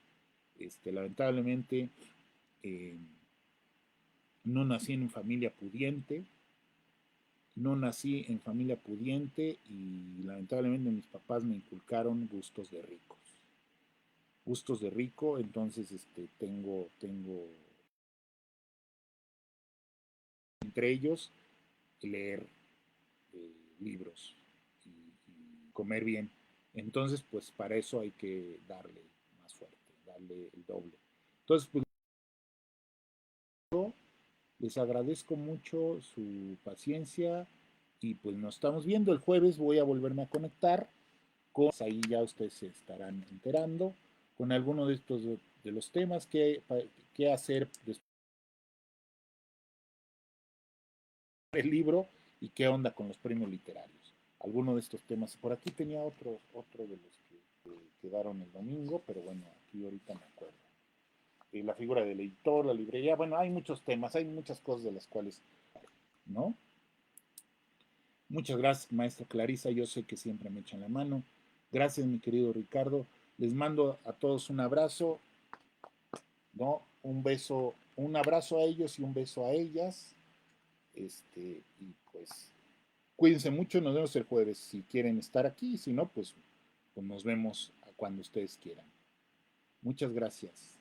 lamentablemente eh, no nací en familia pudiente, no nací en familia pudiente y lamentablemente mis papás me inculcaron gustos de rico, entonces tengo entre ellos leer libros y comer bien. Entonces, pues para eso hay que darle más fuerte, darle el doble. Entonces, pues les agradezco mucho su paciencia y pues nos estamos viendo. El jueves voy a volverme a conectar con, ahí ya ustedes se estarán enterando con alguno de estos de los temas que hacer después del libro y qué onda con los premios literarios. Alguno de estos temas. Por aquí tenía otro de los que quedaron el domingo, pero bueno, aquí ahorita me acuerdo. La figura del editor, la librería, bueno, hay muchos temas, hay muchas cosas de las cuales, ¿no? Muchas gracias, maestro Clarisa, yo sé que siempre me echan la mano. Gracias, mi querido Ricardo. Les mando a todos un abrazo, ¿no? Un beso, un abrazo a ellos y un beso a ellas. Y pues cuídense mucho, nos vemos el jueves si quieren estar aquí, si no, pues nos vemos cuando ustedes quieran. Muchas gracias.